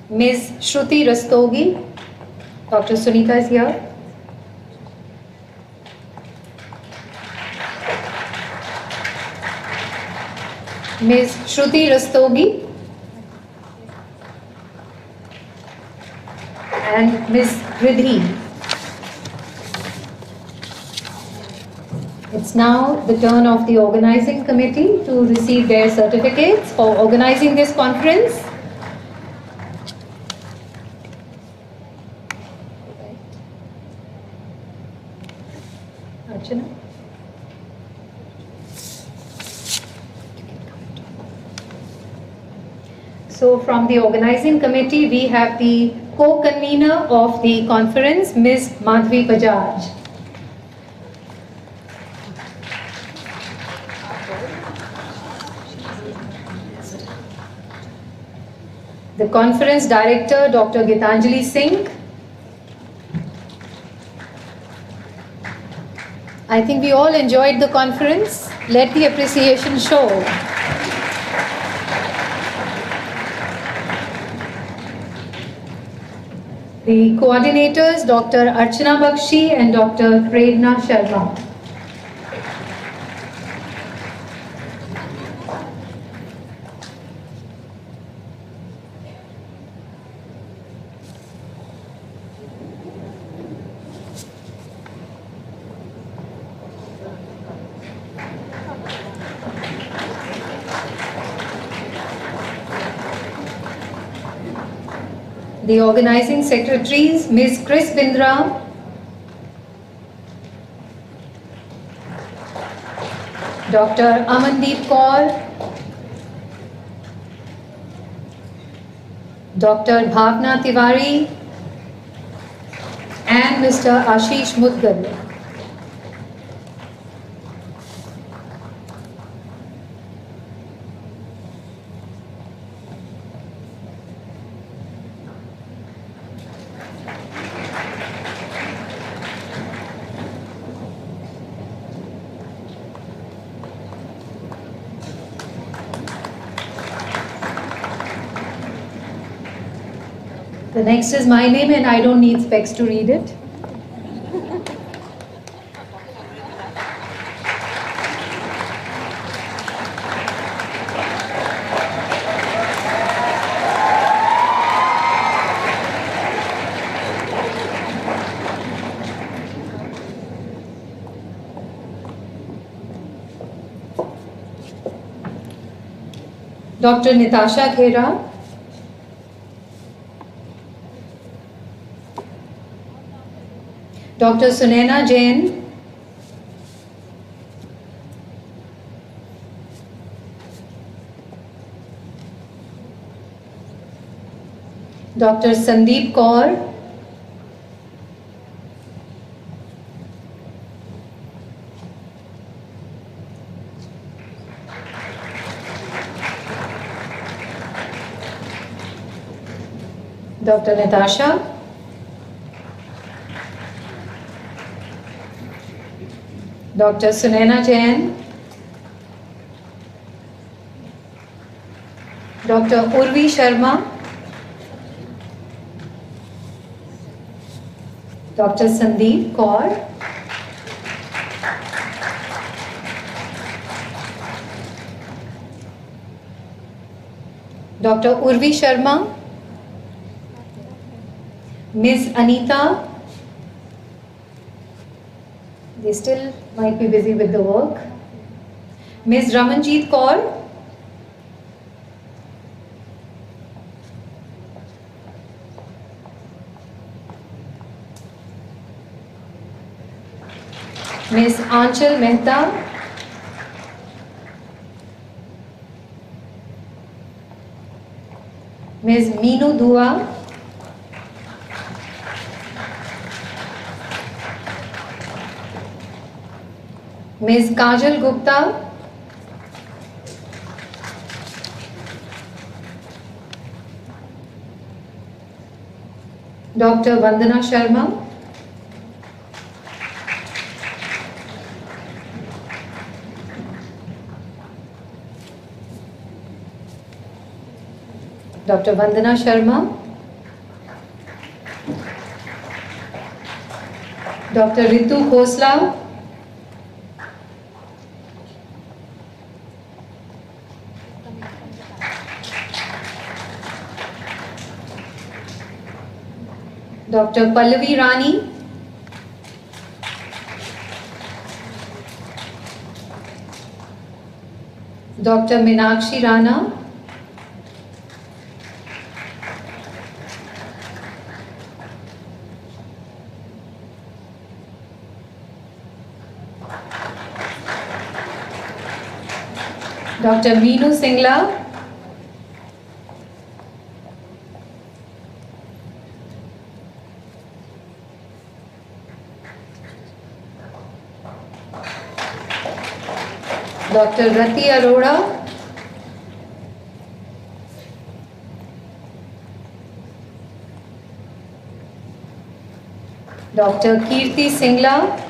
Ms. Shruti Rastogi. Dr. Sunita is here. Ms. Shruti Rastogi. And Ms. Ridhi. It's now the turn of the organizing committee to receive their certificates for organizing this conference. Archana. So from the organizing committee, we have the co-convener of the conference, Ms. Madhvi Bajaj. The conference director, Dr. Gitanjali Singh. I think we all enjoyed the conference. Let the appreciation show. The coordinators, Dr. Archana Bakshi and Dr. Prerna Sharma. The organizing secretaries, Ms. Chris Bindra, Dr. Amandeep Kaur, Dr. Bhavna Tiwari, and Mr. Ashish Mudgal. The next is my name and I don't need specs to read it. Dr. Nitasha Khera. Dr. Sunaina Jain, Dr. Sandeep Kaur, Dr. Natasha, Dr. Sunaina Jain, Dr. Urvi Sharma, Dr. Sandeep Kaur, Dr. Urvi Sharma, Ms. Anita. They still might be busy with the work. Ms. Ramanjeet Kaur, Ms. Aanchal Mehta, Ms. Meenu Dua, Ms. Kajal Gupta, Dr. Vandana Sharma, Dr. Vandana Sharma, Dr. Ritu Khosla, Dr. Pallavi Rani, Dr. Meenakshi Rana, Dr. Meenu Singla, Dr. Rati Arora, Dr. Kirti Singla,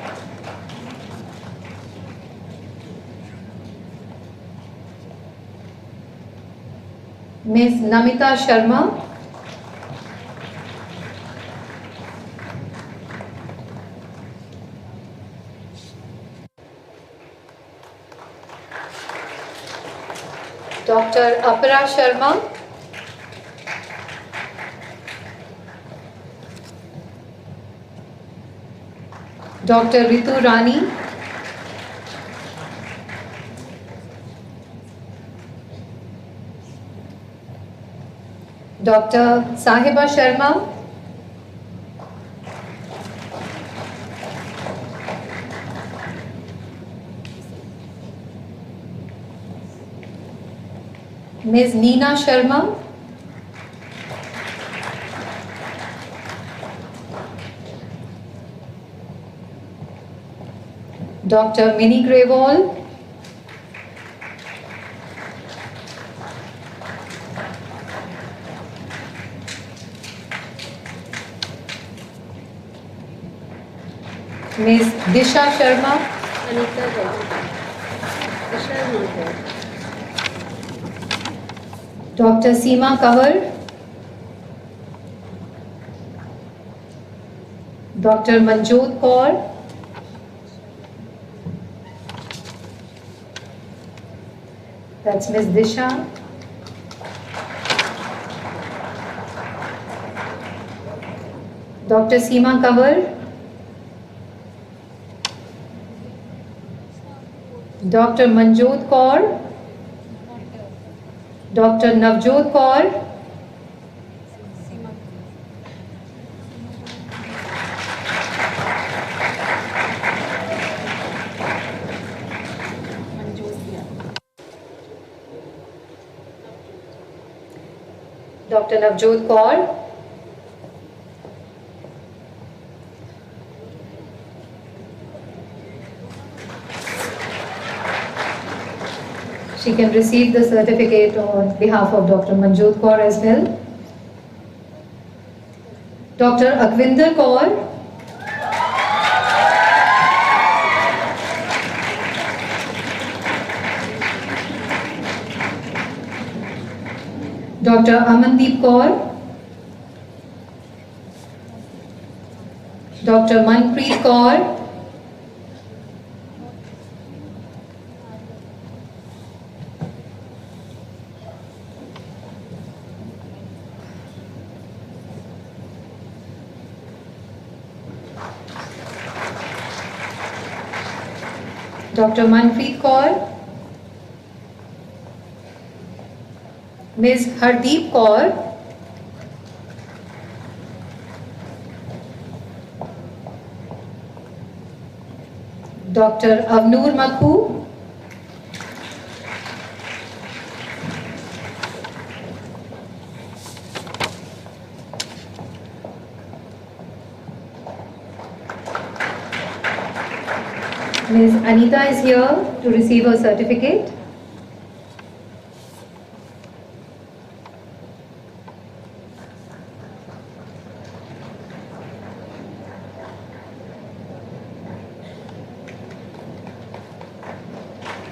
Ms. Namita Sharma, Dr. Apara Sharma, Dr. Ritu Rani, Dr. Sahiba Sharma, Ms. Neena Sharma, Dr. Minnie Grewal, Ms. Disha Sharma, Dr. Seema Kanwar, Dr. Manjot Kaur, that's Ms. Disha, Dr. Seema Kanwar, Dr. Manjot Kaur, Dr. Navjot Kaur, Dr. Navjot Kaur, she can receive the certificate on behalf of Dr. Manjot Kaur as well. Dr. Akvinder Kaur, Dr. Amandeep Kaur, Dr. Manpreet Kaur, Dr. Manpreet Kaur, Ms. Hardeep Kaur, Dr. Avnoor Makhu, Ms. Anita is here to receive her certificate.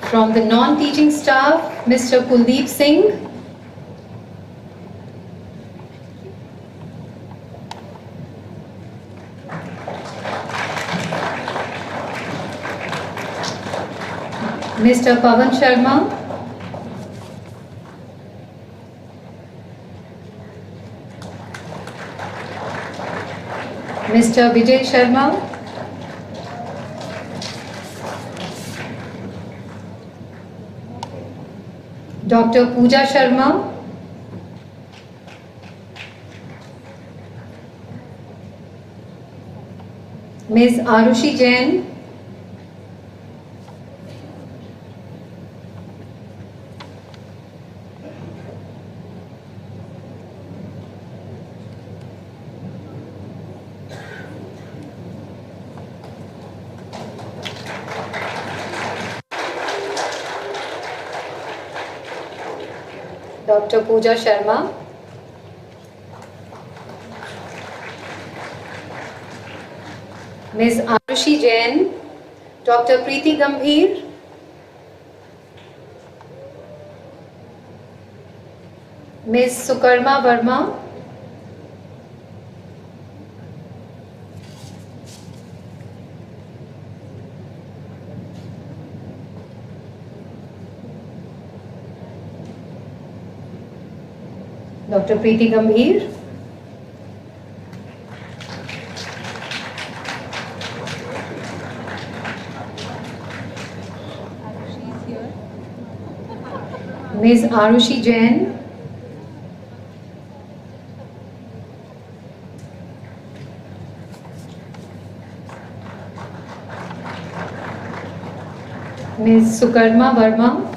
From the non-teaching staff, Mr. Kuldeep Singh. Mr. Pavan Sharma. Mr. Vijay Sharma. Dr. Pooja Sharma. Ms. Arushi Jain. Dr. Pooja Sharma. Ms. Arushi Jain. Dr. Preeti Gambhir. Ms. Sukarma Verma. Dr. Preeti Gambhir. Ms. Arushi Jain. Ms. Sukarma Verma.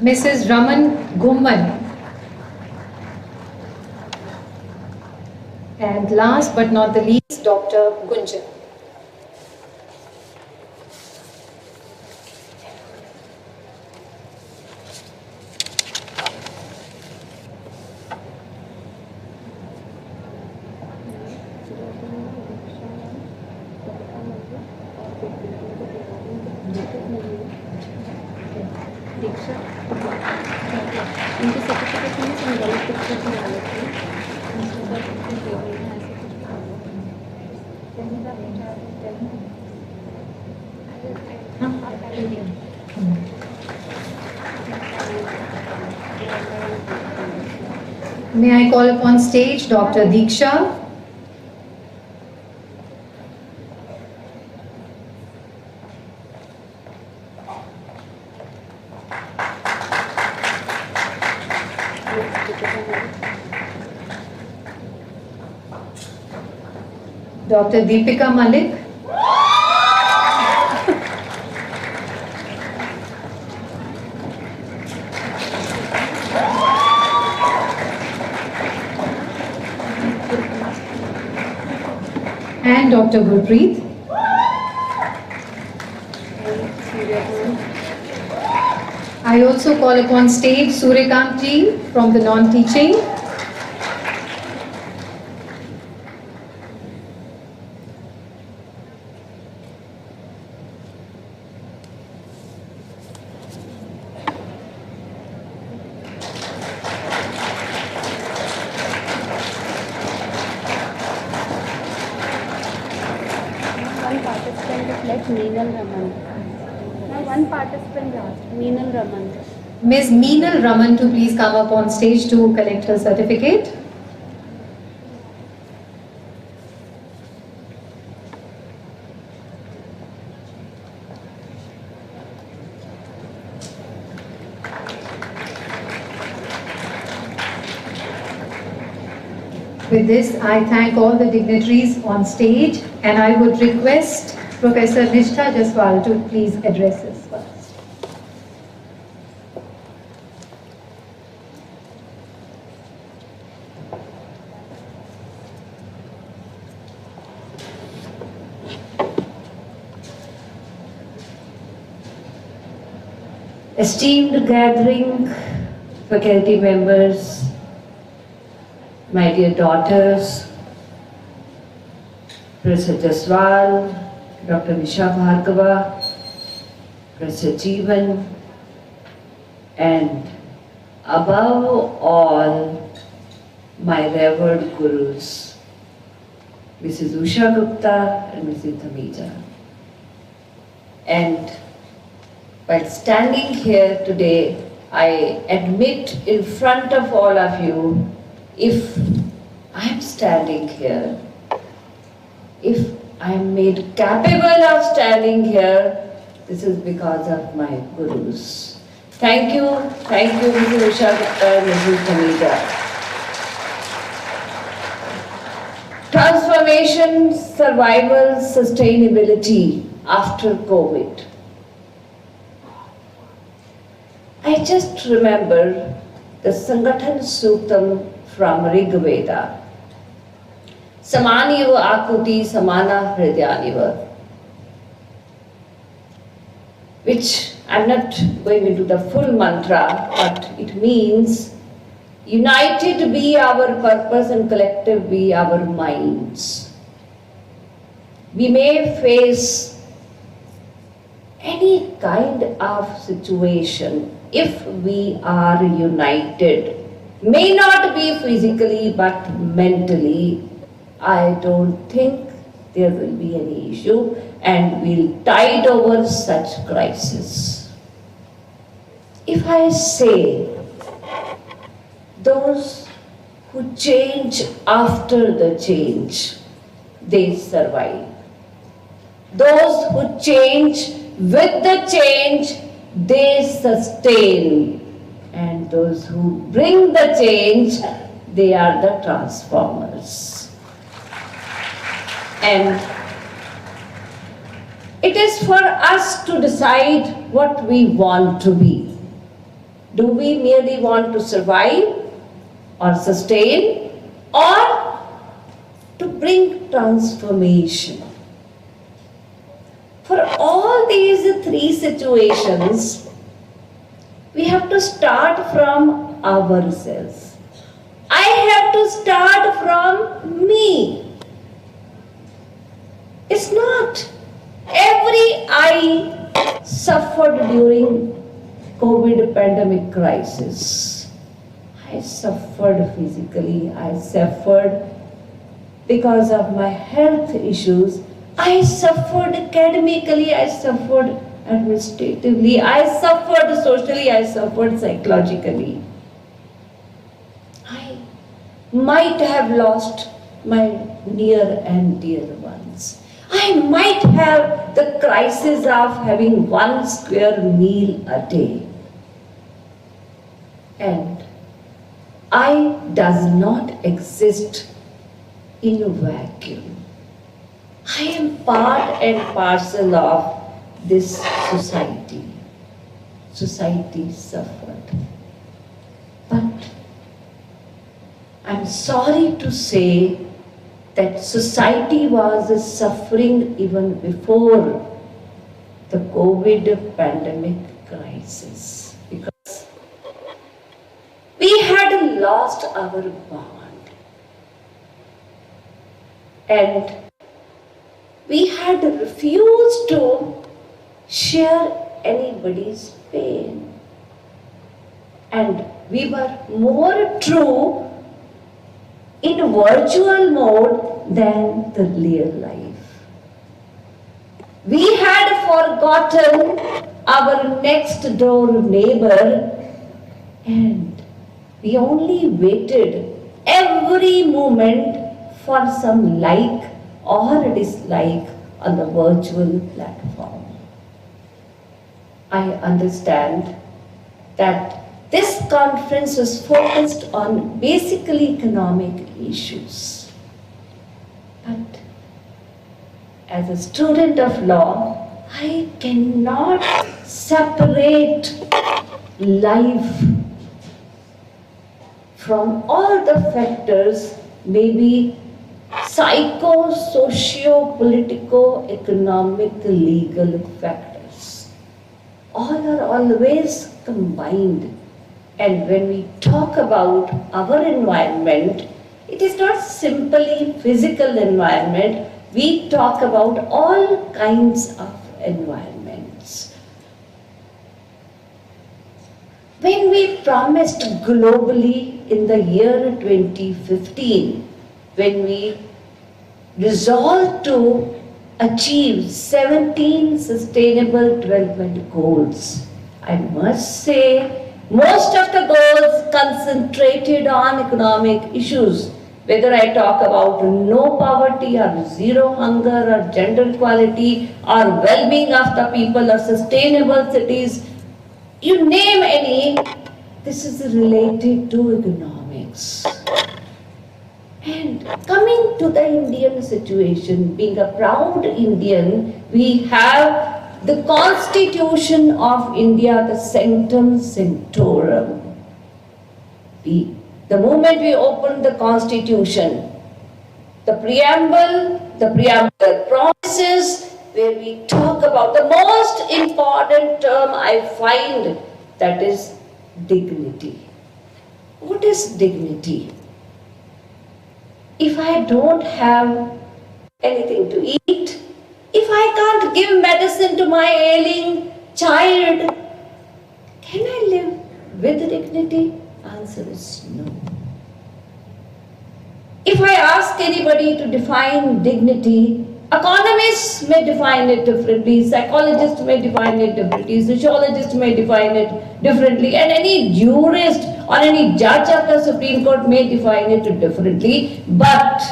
Mrs. Raman Gumman. And last but not the least, Dr. Gunjan. May I call upon stage Dr. Deeksha. Dr. Deepika Malik. And Dr. Gurpreet. I also call upon stage Suryakant ji from the non-teaching.
One participant is left, Meenal Raman. Now one participant last, Meenal Raman.
Ms. Meenal Raman to please come up on stage to collect her certificate. With this, I thank all the dignitaries on stage, and I would request Professor Nishtha Jaswal to please address us first.
Esteemed gathering, faculty members, my dear daughters, Professor Jaswal, Dr. Nisha Bhargava, Professor Jeevan, and above all, my revered gurus, Mrs. Usha Gupta and Mrs. Thamija. And while standing here today, I admit in front of all of you, if I am standing here, if I am made capable of standing here, this is because of my gurus. Thank you, Mrs. Usha Gupta and Mrs. Thamija. Transformation, survival, sustainability after COVID. I just remember the Sangathan Suktam from Rig Veda. Samaniva akuti samana hridyaniva. Which I'm not going into the full mantra, but it means united be our purpose and collective be our minds. We may face any kind of situation if we are united. May not be physically but mentally. I don't think there will be any issue and we'll tide over such crisis. If I say those who change after the change, they survive. Those who change with the change, they sustain. And those who bring the change, they are the transformers. And it is for us to decide what we want to be. Do we merely want to survive or sustain, or to bring transformation? For all these three situations, we have to start from ourselves. I have to start from me. It's not. I suffered during COVID pandemic crisis. I suffered physically, I suffered because of my health issues. I suffered academically, I suffered administratively, I suffered socially, I suffered psychologically. I might have lost my near and dear ones. I might have the crisis of having one square meal a day. And I does not exist in a vacuum. I am part and parcel of this society. Society suffered. But I'm sorry to say that society was suffering even before the COVID pandemic crisis, because we had lost our bond and we had refused to share anybody's pain, and we were more true in virtual mode than the real life. We had forgotten our next door neighbor and we only waited every moment for some like or dislike on the virtual platform. I understand that This conference was focused on basically economic issues. But as a student of law, I cannot separate life from all the factors, maybe psycho, socio, politico, economic, legal factors. All are always combined. And when we talk about our environment, it is not simply physical environment. We talk about all kinds of environments. When we promised globally in the year 2015, when we resolved to achieve 17 Sustainable Development Goals, I must say most of the goals concentrated on economic issues. Whether I talk about no poverty or zero hunger or gender equality or well-being of the people or sustainable cities, you name any, this is related to economics. And coming to the Indian situation, being a proud Indian, we have the Constitution of India, the sanctum sanctorum. The moment we open the Constitution, the preamble promises, where we talk about the most important term I find, that is dignity. What is dignity? If I don't have anything to eat, if I can't give medicine to my ailing child, can I live with dignity? Answer is no. If I ask anybody to define dignity, economists may define it differently, psychologists may define it differently, sociologists may define it differently, and any jurist or any judge of the Supreme Court may define it differently. But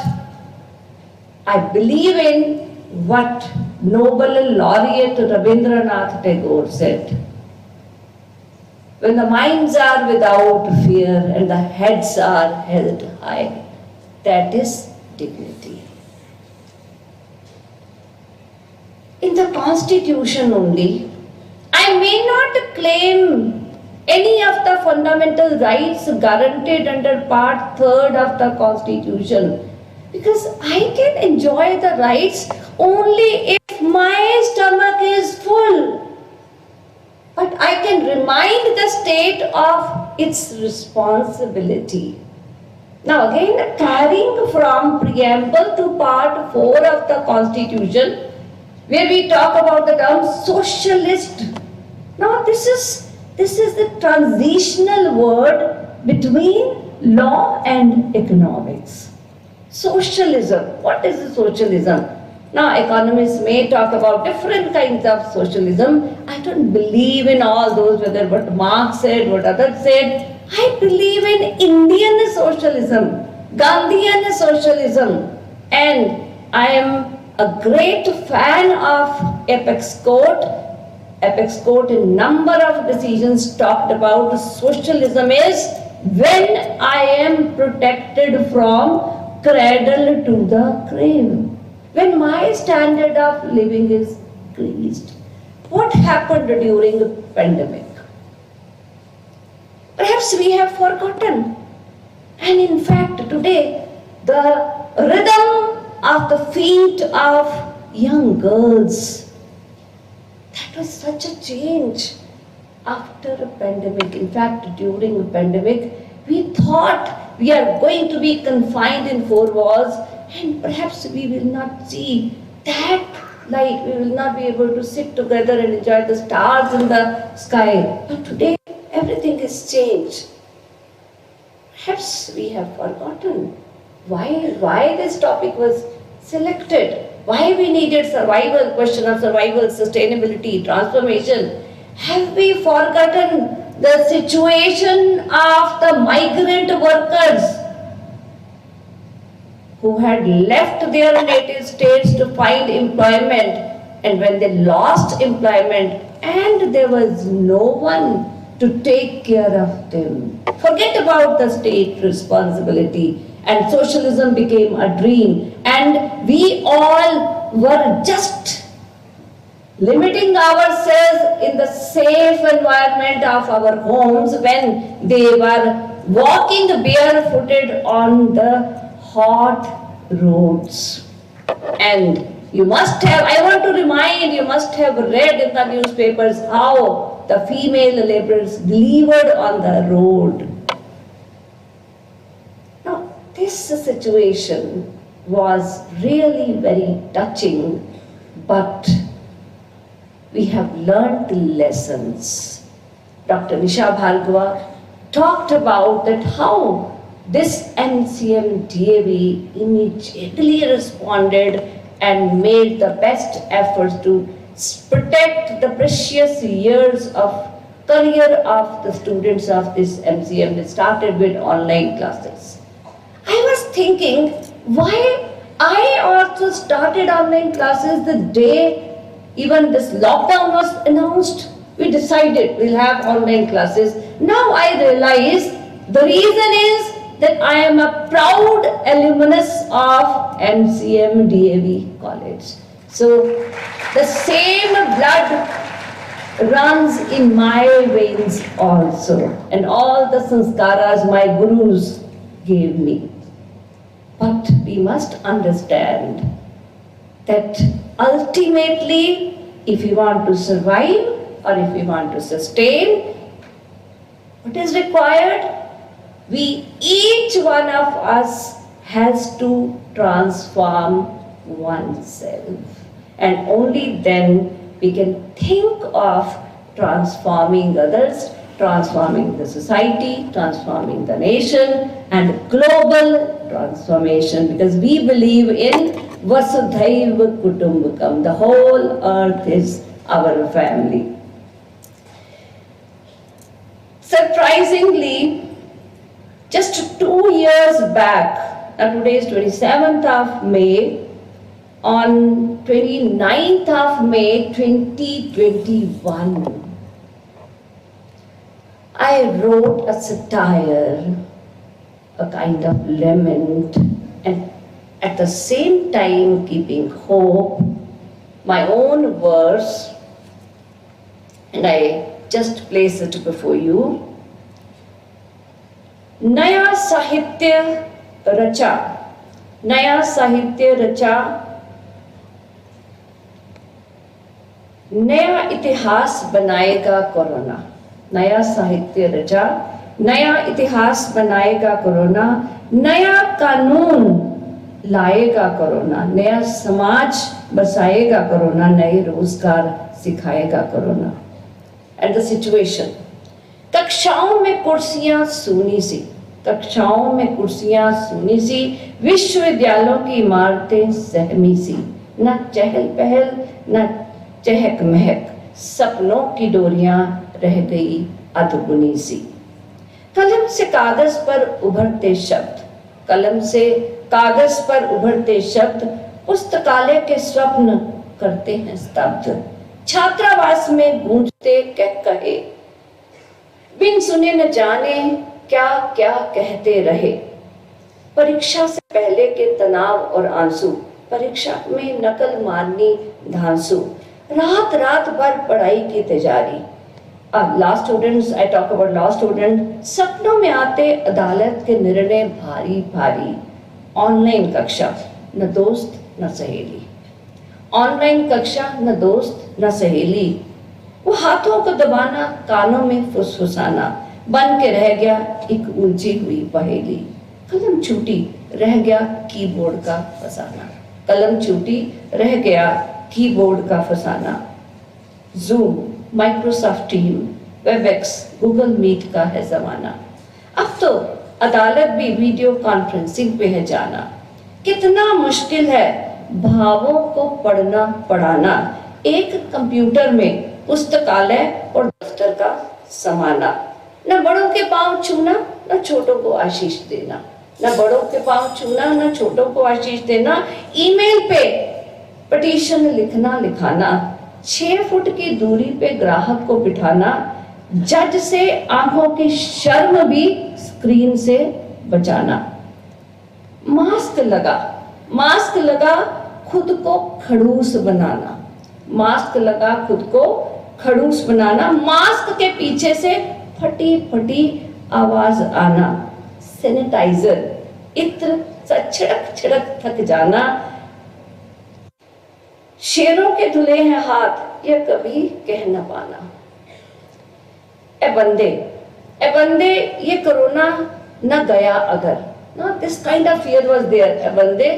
I believe in what Nobel laureate Rabindranath Tagore said. When the minds are without fear and the heads are held high, that is dignity. In the Constitution only, I may not claim any of the fundamental rights guaranteed under Part 3rd of the Constitution, because I can enjoy the rights only if my stomach is full. But I can remind the state of its responsibility. Now again, carrying from preamble to Part 4 of the Constitution, where we talk about the term socialist. Now this is the transitional word between law and economics. Socialism. What is socialism? Now economists may talk about different kinds of socialism. I don't believe in all those, whether what Marx said, what others said. I believe in Indian socialism, Gandhian socialism, and I am a great fan of Apex Court. Apex Court in number of decisions talked about socialism is when I am protected from cradle to the grave. When my standard of living is increased. What happened during the pandemic? Perhaps we have forgotten. And in fact, today, the rhythm of the feet of young girls, that was such a change after a pandemic. In fact, during the pandemic, we thought we are going to be confined in four walls, and perhaps we will not see that light. We will not be able to sit together and enjoy the stars in the sky. But today, everything has changed. Perhaps we have forgotten why this topic was selected, why we needed survival, question of survival, sustainability, transformation. Have we forgotten the situation of the migrant workers who had left their native states to find employment, and when they lost employment and there was no one to take care of them. Forget about the state responsibility, and socialism became a dream, and we all were just limiting ourselves in the safe environment of our homes when they were walking barefooted on the hot roads. And you must have, I want to remind, you must have read in the newspapers how the female laborers delivered on the road. Now, this situation was really very touching, but we have learned the lessons. Dr. Nisha Bhargava talked about that how this MCM DAV immediately responded and made the best efforts to protect the precious years of career of the students of this MCM. They started with online classes. I was thinking, why I also started online classes the day even this lockdown was announced. We decided we'll have online classes. Now I realize the reason is that I am a proud alumnus of MCM DAV College. So the same blood runs in my veins also, and all the sanskaras my gurus gave me. But we must understand that ultimately, if we want to survive or if we want to sustain, what is required? Each one of us has to transform oneself. And only then we can think of transforming others, transforming the society, transforming the nation, and global transformation, because we believe in Vasudhaiva Kutumbakam. The whole earth is our family. Surprisingly, just 2 years back, now today is 27th of May, on 29th of May 2021, I wrote a satire, a kind of lament, and at the same time keeping hope, my own verse, and I just place it before you. नया साहित्य रचा, नया साहित्य रचा, नया इतिहास बनाएगा corona, नया साहित्य रचा, नया इतिहास बनाएगा कोरोना, नया कानून लाएगा कोरोना, नया समाज बसाएगा कोरोना, नए रोजगार सिखाएगा कोरोना. And the situation, कक्षाओं में कुर्सियां सूनी सी, कक्षाओं में कुर्सियां सूनी सी, विश्वविद्यालयों की इमारतें सहमी सी, न चहल पहल न चहक महक, सपनों की डोरियां रह गई अधबुनी सी. कलम से कागज पर उभरते शब्द, कलम से कागज पर उभरते शब्द, पुस्तकालय के स्वप्न करते हैं स्तब्ध. छात्रावास में गूंजते कह कहे, बिन सुने न जाने क्या क्या कहते रहे. परीक्षा से पहले के तनाव और आंसू, परीक्षा में नकल मारनी धांसू, रात रात भर पढ़ाई की तैयारी. Law students, I talk about law student. सपनों में आते अदालत के निर्णय भारी भारी. ऑनलाइन कक्षा, न दोस्त न सहेली, ऑनलाइन कक्षा न दोस्त न सहेली. वो हाथों को दबाना, कानों में फुसफुसाना, बन के रह गया एक उलझी हुई पहेली. कलम छूटी रह गया कीबोर्ड का फसाना, कलम छूटी रह गया कीबोर्ड का फसाना. Zoom, Microsoft team, Webex, Google Meet का है जमाना. अब तो अदालत भी वीडियो कॉन्फ्रेंसिंग पे है जाना. कितना मुश्किल है भावों को पढ़ना पढ़ाना, एक कंप्यूटर में पुस्तकालय और दफ्तर का समाना. न बड़ों के पांव छूना, न छोटों को आशीष देना, न बड़ों के पांव छूना, न छोटों को आशीष देना. ईमेल पे पिटीशन लिखना लिखाना, 6 फुट की दूरी पे ग्राहक को बिठाना, जज से आंखों की शर्म भी स्क्रीन से बचाना। मास्क लगा खुद को खड़ूस बनाना, मास्क लगा खुद को खड़ूस बनाना, मास्क के पीछे से फटी फटी आवाज आना, सैनिटाइजर इत्र छिड़क छिड़क थक जाना, शेरों के धुले हैं हाथ यह कभी कह न पाना। ए बंदे ये कोरोना न गया अगर, ना this kind of fear was there. ए बंदे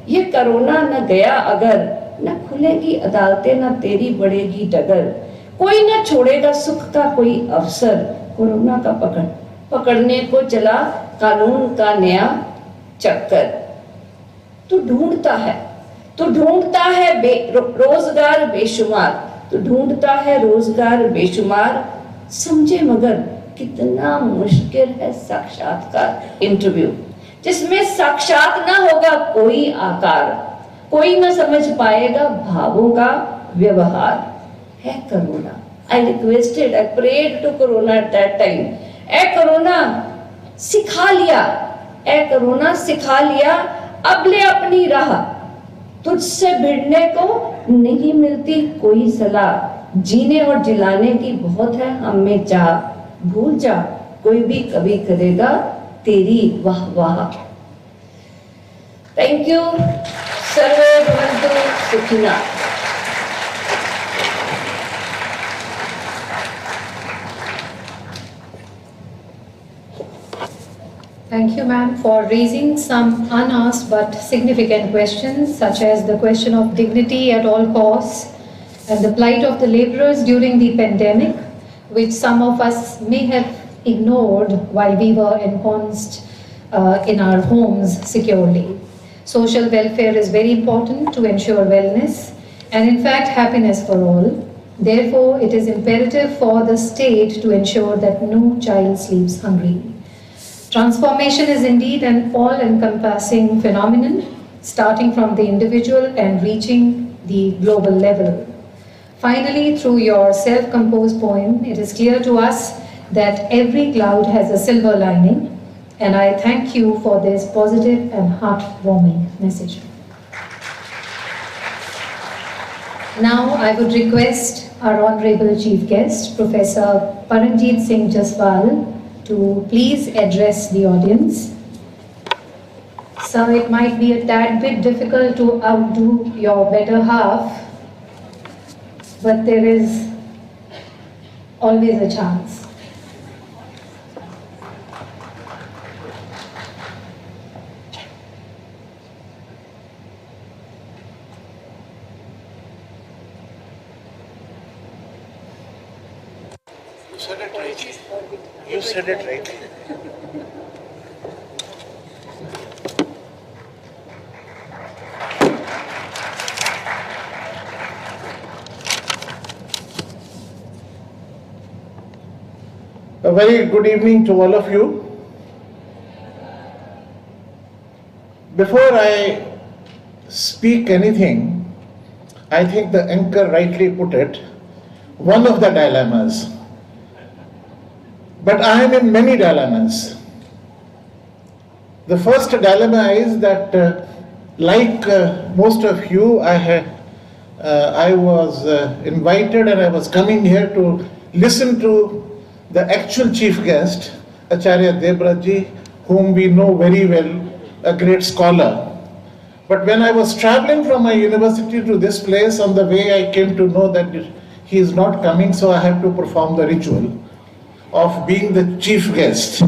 ये कोरोना न गया अगर, न खुलेगी अदालतें न तेरी बढ़ेगी डगर, कोई न छोड़ेगा सुख का कोई अवसर, कोरोना का पकड़ने को चला कानून का नया चक्कर। तू ढूंढता है रोजगार बेशुमार, तू ढूंढता है रोजगार बेशुमार, समझे मगर कितना मुश्किल है साक्षात्कार इंटरव्यू, जिसमें साक्षात ना होगा कोई आकार, कोई ना समझ पाएगा भावों का व्यवहार। है corona, I requested, I prayed to Corona at that time. A corona सिखा लिया अब ले अपनी राह, तुझसे भिड़ने को नहीं मिलती कोई सलाह, जीने और जिलाने की बहुत है हम में चाह, भूल जा कोई भी कभी करेगा तेरी वाह वाह। Thank you. सर्वे भवन्तु सुखिनः।
Thank you, ma'am, for raising some unasked but significant questions, such as the question of dignity at all costs and the plight of the laborers during the pandemic, which some of us may have ignored while we were ensconced in our homes securely. Social welfare is very important to ensure wellness and, in fact, happiness for all. Therefore, it is imperative for the state to ensure that no child sleeps hungry. Transformation is indeed an all-encompassing phenomenon, starting from the individual and reaching the global level. Finally, through your self-composed poem, it is clear to us that every cloud has a silver lining, and I thank you for this positive and heartwarming message. Now, I would request our Honorable Chief Guest, Professor Paranjeet Singh Jaswal, to please address the audience. Sir, it might be a tad bit difficult to outdo your better half, but there is always a chance.
You said it right. A very good evening to all of you. Before I speak anything, I think the anchor rightly put it, one of the dilemmas. But I am in many dilemmas. The first dilemma is that, like most of you, I was invited and I was coming here to listen to the actual chief guest, Acharya Debraji, whom we know very well, a great scholar. But when I was traveling from my university to this place, on the way I came to know that he is not coming, so I have to perform the ritual of being the chief guest.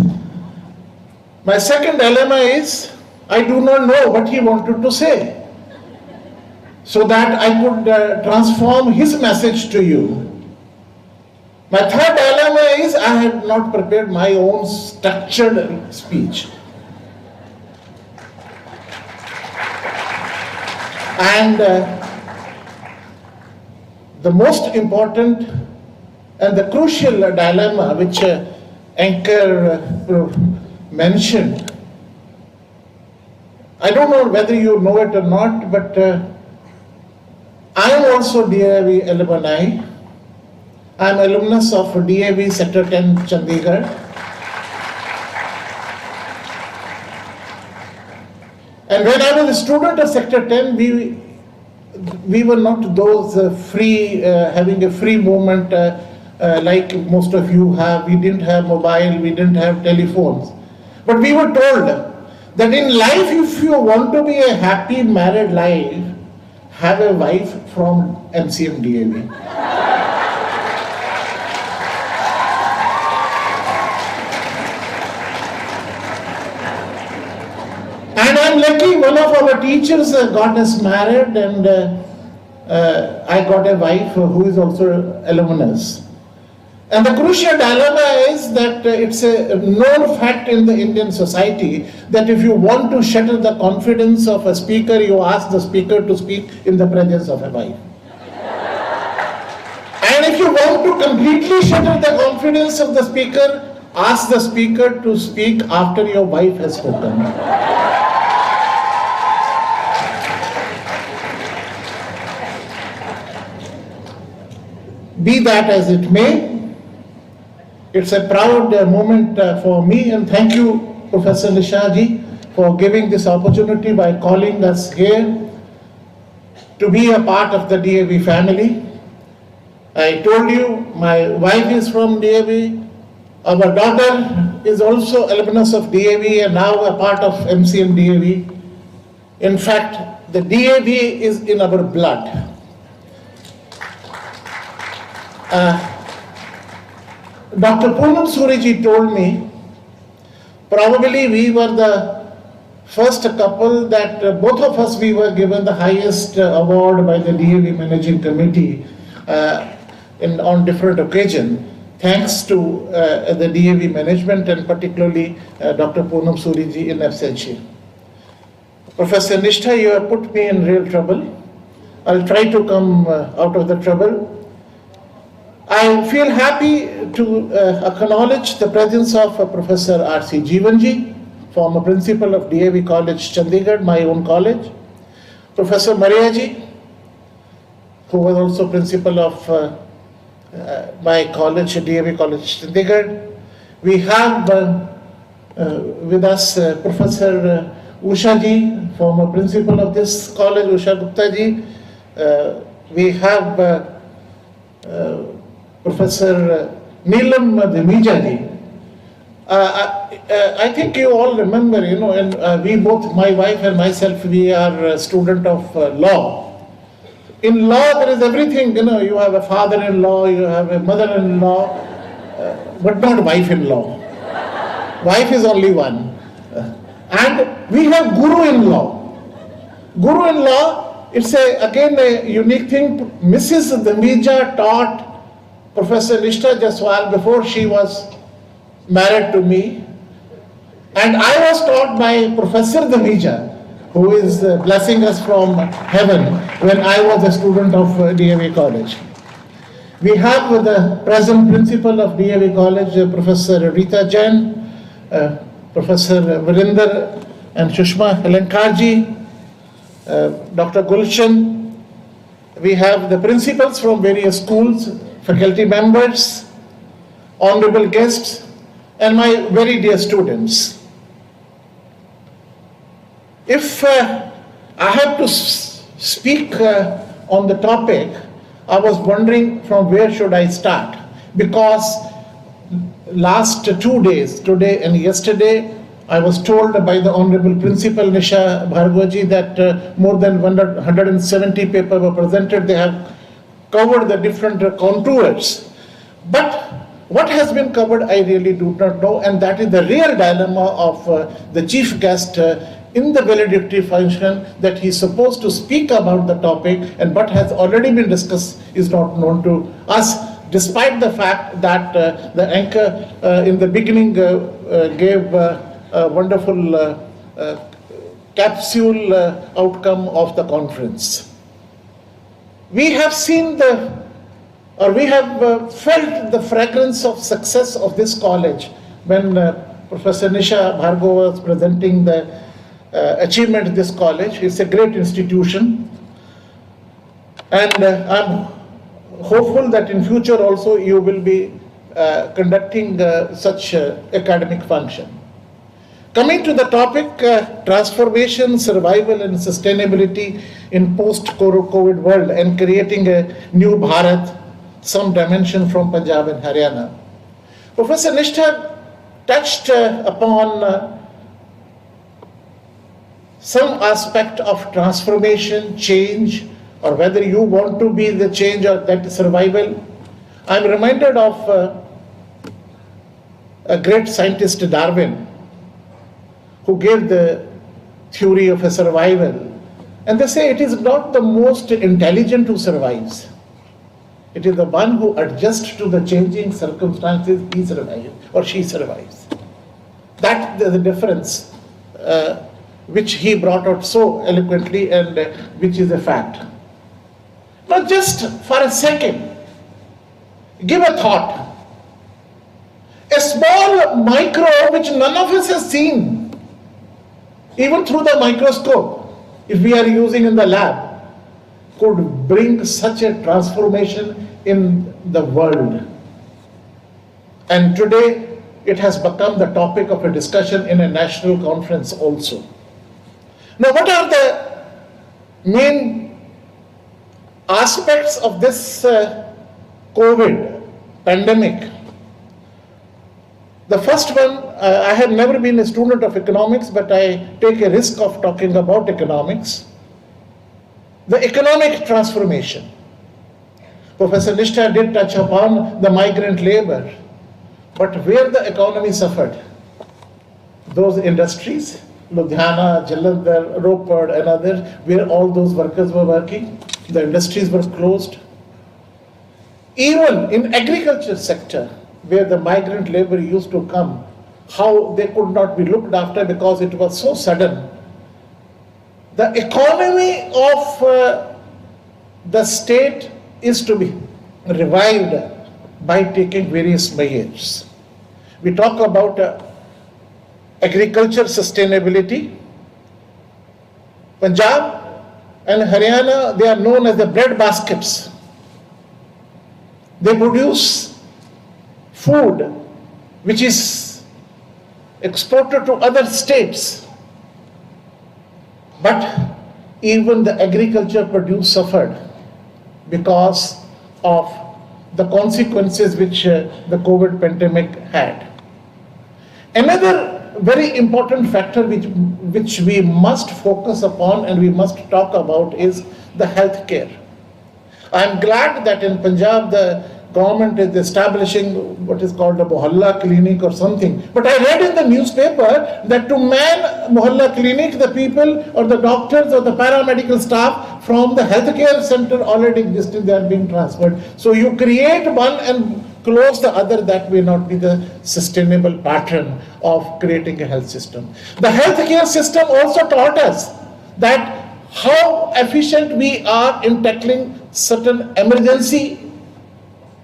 My second dilemma is, I do not know what he wanted to say, so that I could transform his message to you. My third dilemma is, I had not prepared my own structured speech. And the most important and the crucial dilemma which Anchor mentioned, I don't know whether you know it or not, but I am also DIV alumni. I'm alumnus of DAV Sector 10, Chandigarh. And when I was a student of Sector 10, we were not those having a free movement like most of you have. We didn't have mobile, we didn't have telephones. But we were told that in life, if you want to be a happy married life, have a wife from MCMDAV. And I'm lucky, one of our teachers got us married, and I got a wife who is also alumnus. And the crucial dilemma is that it's a known fact in the Indian society that if you want to shatter the confidence of a speaker, you ask the speaker to speak in the presence of a wife. And if you want to completely shatter the confidence of the speaker, ask the speaker to speak after your wife has spoken. Be that as it may, it's a proud moment for me, and thank you, Professor Nisha ji, for giving this opportunity by calling us here to be a part of the DAV family. I told you, my wife is from DAV, our daughter is also alumnus of DAV and now a part of MCM DAV. In fact, the DAV is in our blood. Dr. Poonam Suriji told me, probably we were the first couple that both of us we were given the highest award by the DAV Managing Committee on different occasions, thanks to the DAV management and particularly Dr. Poonam Suriji in absentia. Professor Nishtha, you have put me in real trouble. I'll try to come out of the trouble. I feel happy to acknowledge the presence of Professor R.C. Jeevanji, former principal of DAV College, Chandigarh, my own college. Professor Mariaji, who was also principal of my college, DAV College, Chandigarh. We have with us Professor Usha ji, former principal of this college, Usha Gupta ji. We have Professor Neelam Dhimija ji. I think you all remember, and we both, my wife and myself, we are a student of law. In law, there is everything, you have a father-in-law, you have a mother-in-law, but not wife-in-law. Wife is only one. And we have guru-in-law. Guru-in-law, it's again a unique thing. Mrs. Dhimija taught Professor Nishtha Jaswal before she was married to me. And I was taught by Professor Dhimija, who is blessing us from heaven, when I was a student of DAV College. We have the present principal of DAV College, Professor Rita Jain, Professor Virinder and Shushma Helenkarji, Dr. Gulshan. We have the principals from various schools, faculty members, honorable guests, and my very dear students. If I have to speak on the topic, I was wondering from where should I start, because last 2 days, today and yesterday, I was told by the Honorable Principal Nisha Bhargavaji that more than 170 papers were presented. They have covered the different contours. But what has been covered, I really do not know, and that is the real dilemma of the chief guest in the valedictory function, that he is supposed to speak about the topic, and what has already been discussed is not known to us, despite the fact that the anchor in the beginning gave a wonderful capsule outcome of the conference. We have seen we have felt the fragrance of success of this college when Professor Nisha Bhargava was presenting the achievement of this college. It's a great institution, and I'm hopeful that in future also you will be conducting such academic function. Coming to the topic, transformation, survival and sustainability in post-COVID world and creating a new Bharat, some dimension from Punjab and Haryana. Professor Nishtha touched upon some aspect of transformation, change, or whether you want to be the change or that survival. I'm reminded of a great scientist, Darwin, who gave the theory of a survival. And they say it is not the most intelligent who survives. It is the one who adjusts to the changing circumstances, he survives or she survives. That is the difference which he brought out so eloquently and which is a fact. Now just for a second, give a thought. A small microbe which none of us has seen, even through the microscope, if we are using in the lab, could bring such a transformation in the world. And today it has become the topic of a discussion in a national conference also. Now, what are the main aspects of this COVID pandemic? The first one, I have never been a student of economics, but I take a risk of talking about economics. The economic transformation. Professor Nishtha did touch upon the migrant labor, but where the economy suffered, those industries, Ludhiana, Jalandhar, Ropar and others, where all those workers were working, the industries were closed. Even in agriculture sector, where the migrant labor used to come, how they could not be looked after because it was so sudden. The economy of the state is to be revived by taking various measures. We talk about agriculture sustainability. Punjab and Haryana, they are known as the bread baskets. They produce food which is exported to other states. But even the agriculture produce suffered because of the consequences which the COVID pandemic had. Another very important factor which we must focus upon and we must talk about is the healthcare. I am glad that in Punjab the government is establishing what is called a Mohalla clinic or something. But I read in the newspaper that to man Mohalla clinic, the people or the doctors or the paramedical staff from the healthcare center already existing, they are being transferred. So you create one and close the other, that may not be the sustainable pattern of creating a health system. The healthcare system also taught us that how efficient we are in tackling certain emergency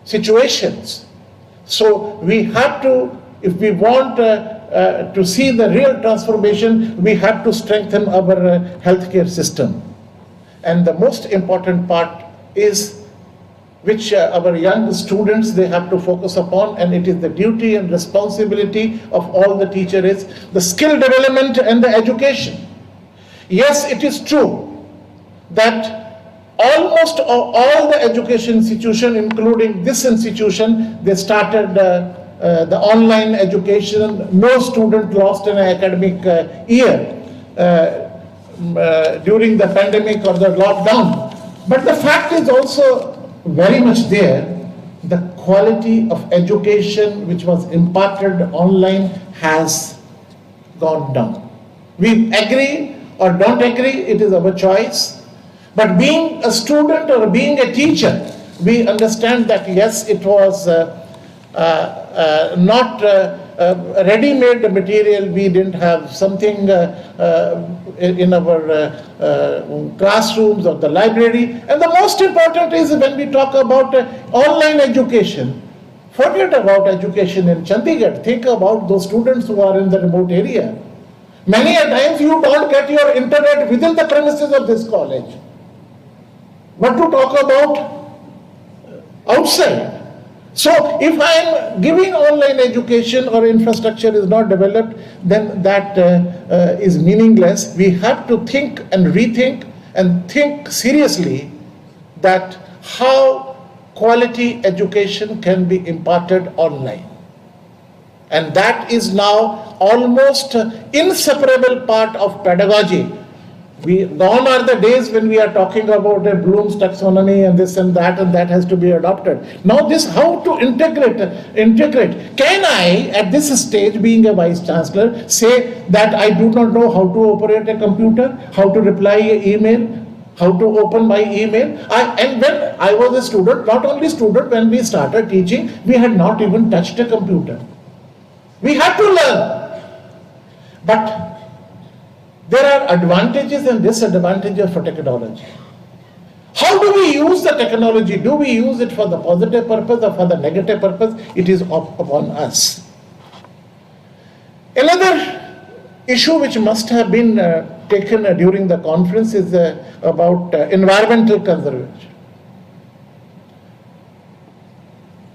situations. So we have to, if we want to see the real transformation, we have to strengthen our healthcare system. And the most important part is which our young students, they have to focus upon, and it is the duty and responsibility of all the teachers, is the skill development and the education. Yes, it is true that almost all the education institution, including this institution, they started the online education. No student lost an academic year during the pandemic or the lockdown. But the fact is also very much there, the quality of education which was imparted online has gone down. We agree or don't agree, it is our choice. But being a student or being a teacher, we understand that yes, it was not ready-made material. We didn't have something in our classrooms or the library. And the most important is when we talk about online education, forget about education in Chandigarh. Think about those students who are in the remote area. Many a times you don't get your internet within the premises of this college. What to talk about outside. So if I am giving online education or infrastructure is not developed, then that is meaningless. We have to think and rethink and think seriously that how quality education can be imparted online. And that is now almost inseparable part of pedagogy. Gone are the days when we are talking about a Bloom's taxonomy and this and that has to be adopted. Now this, how to integrate. Can I, at this stage, being a vice chancellor, say that I do not know how to operate a computer, how to reply an email, how to open my email? And when I was a student, not only student, when we started teaching, we had not even touched a computer. We had to learn. But there are advantages and disadvantages for technology. How do we use the technology? Do we use it for the positive purpose or for the negative purpose? It is upon us. Another issue which must have been taken during the conference is about environmental conservation.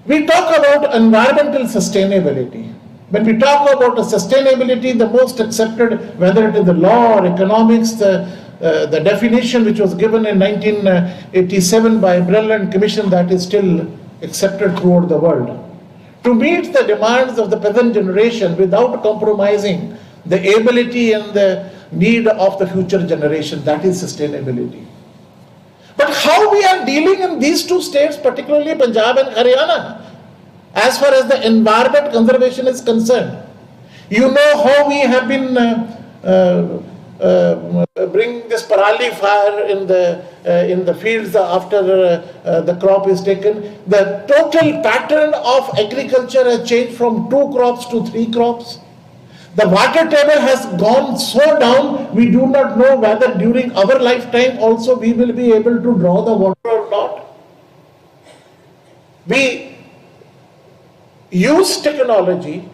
We talk about environmental sustainability. When we talk about sustainability, the most accepted, whether it is the law or economics, the definition which was given in 1987 by a brilliant commission that is still accepted throughout the world. To meet the demands of the present generation without compromising the ability and the need of the future generation, that is sustainability. But how we are dealing in these two states, particularly Punjab and Haryana, as far as the environment conservation is concerned. You know how we have been bring this parali fire in the fields after the crop is taken. The total pattern of agriculture has changed from 2 crops to 3 crops. The water table has gone so down, we do not know whether during our lifetime also we will be able to draw the water or not. We use technology,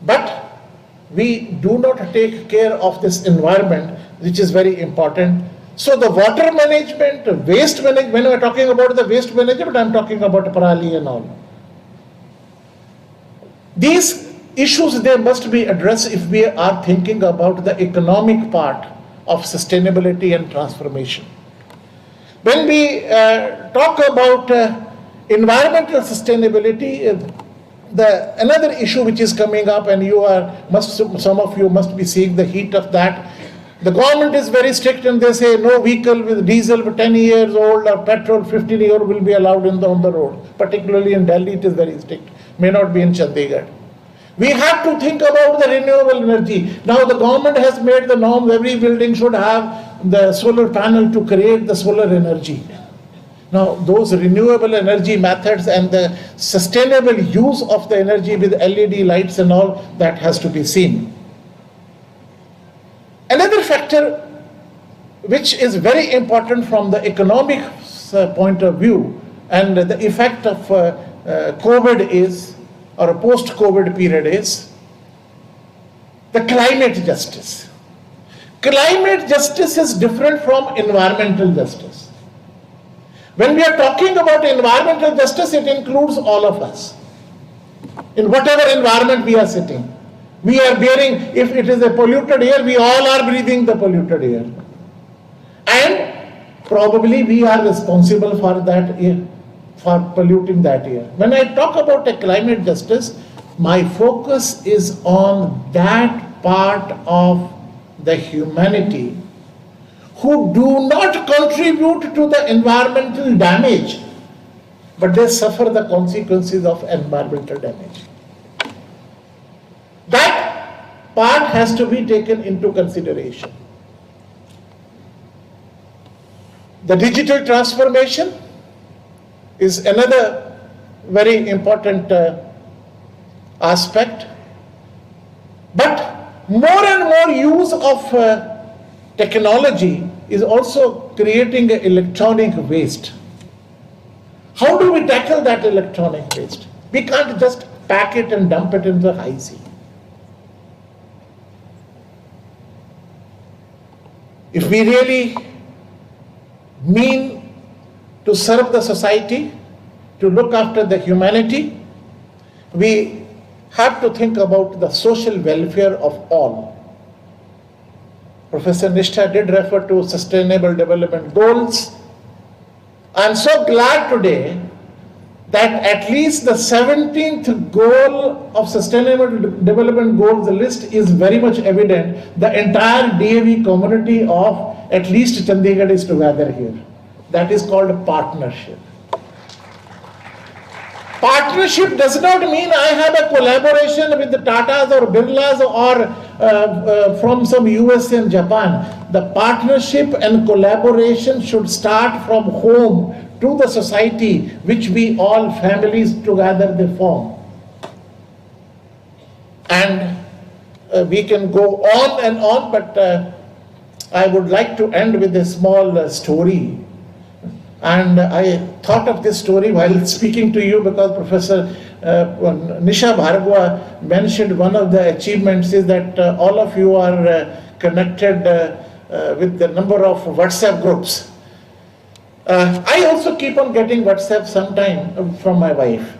but we do not take care of this environment, which is very important. So the water management, waste management, when we are talking about the waste management, I am talking about parali and all. These issues, they must be addressed if we are thinking about the economic part of sustainability and transformation. When we talk about environmental sustainability, another issue which is coming up, and some of you must be seeing the heat of that. The government is very strict and they say no vehicle with diesel 10 years old or petrol 15 years old will be allowed on the road. Particularly in Delhi it is very strict, may not be in Chandigarh. We have to think about the renewable energy. Now the government has made the norm, every building should have the solar panel to create the solar energy. Now, those renewable energy methods and the sustainable use of the energy with LED lights and all, that has to be seen. Another factor which is very important from the economic point of view and the effect of COVID is, or a post-COVID period is, the climate justice. Climate justice is different from environmental justice. When we are talking about environmental justice, it includes all of us. In whatever environment we are sitting, we are bearing, if it is a polluted air, we all are breathing the polluted air. And probably we are responsible for that air, for polluting that air. When I talk about a climate justice, my focus is on that part of the humanity who do not contribute to the environmental damage, but they suffer the consequences of environmental damage. That part has to be taken into consideration. The digital transformation is another very important aspect, but more and more use of technology is also creating electronic waste. How do we tackle that electronic waste? We can't just pack it and dump it in the high sea. If we really mean to serve the society, to look after the humanity, we have to think about the social welfare of all. Professor Nishtha did refer to Sustainable Development Goals. I am so glad today that at least the 17th goal of Sustainable Development Goals list is very much evident. The entire DAV community of at least Chandigarh is together here. That is called partnership. Partnership does not mean I have a collaboration with the Tatas or Birlas or from some US and Japan. The partnership and collaboration should start from home to the society, which we all families together they form. And we can go on and on, but I would like to end with a small story. And I thought of this story while speaking to you because Professor Nisha Bhargava mentioned one of the achievements is that all of you are connected with the number of WhatsApp groups. I also keep on getting WhatsApp sometime from my wife.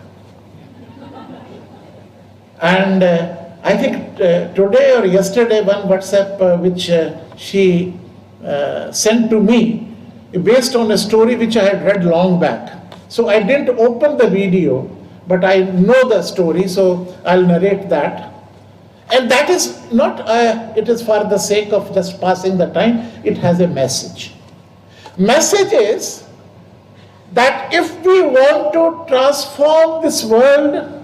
And I think today or yesterday one WhatsApp which she sent to me based on a story which I had read long back. So I didn't open the video, but I know the story, so I'll narrate that. And that is not, it is for the sake of just passing the time, it has a message. Message is that if we want to transform this world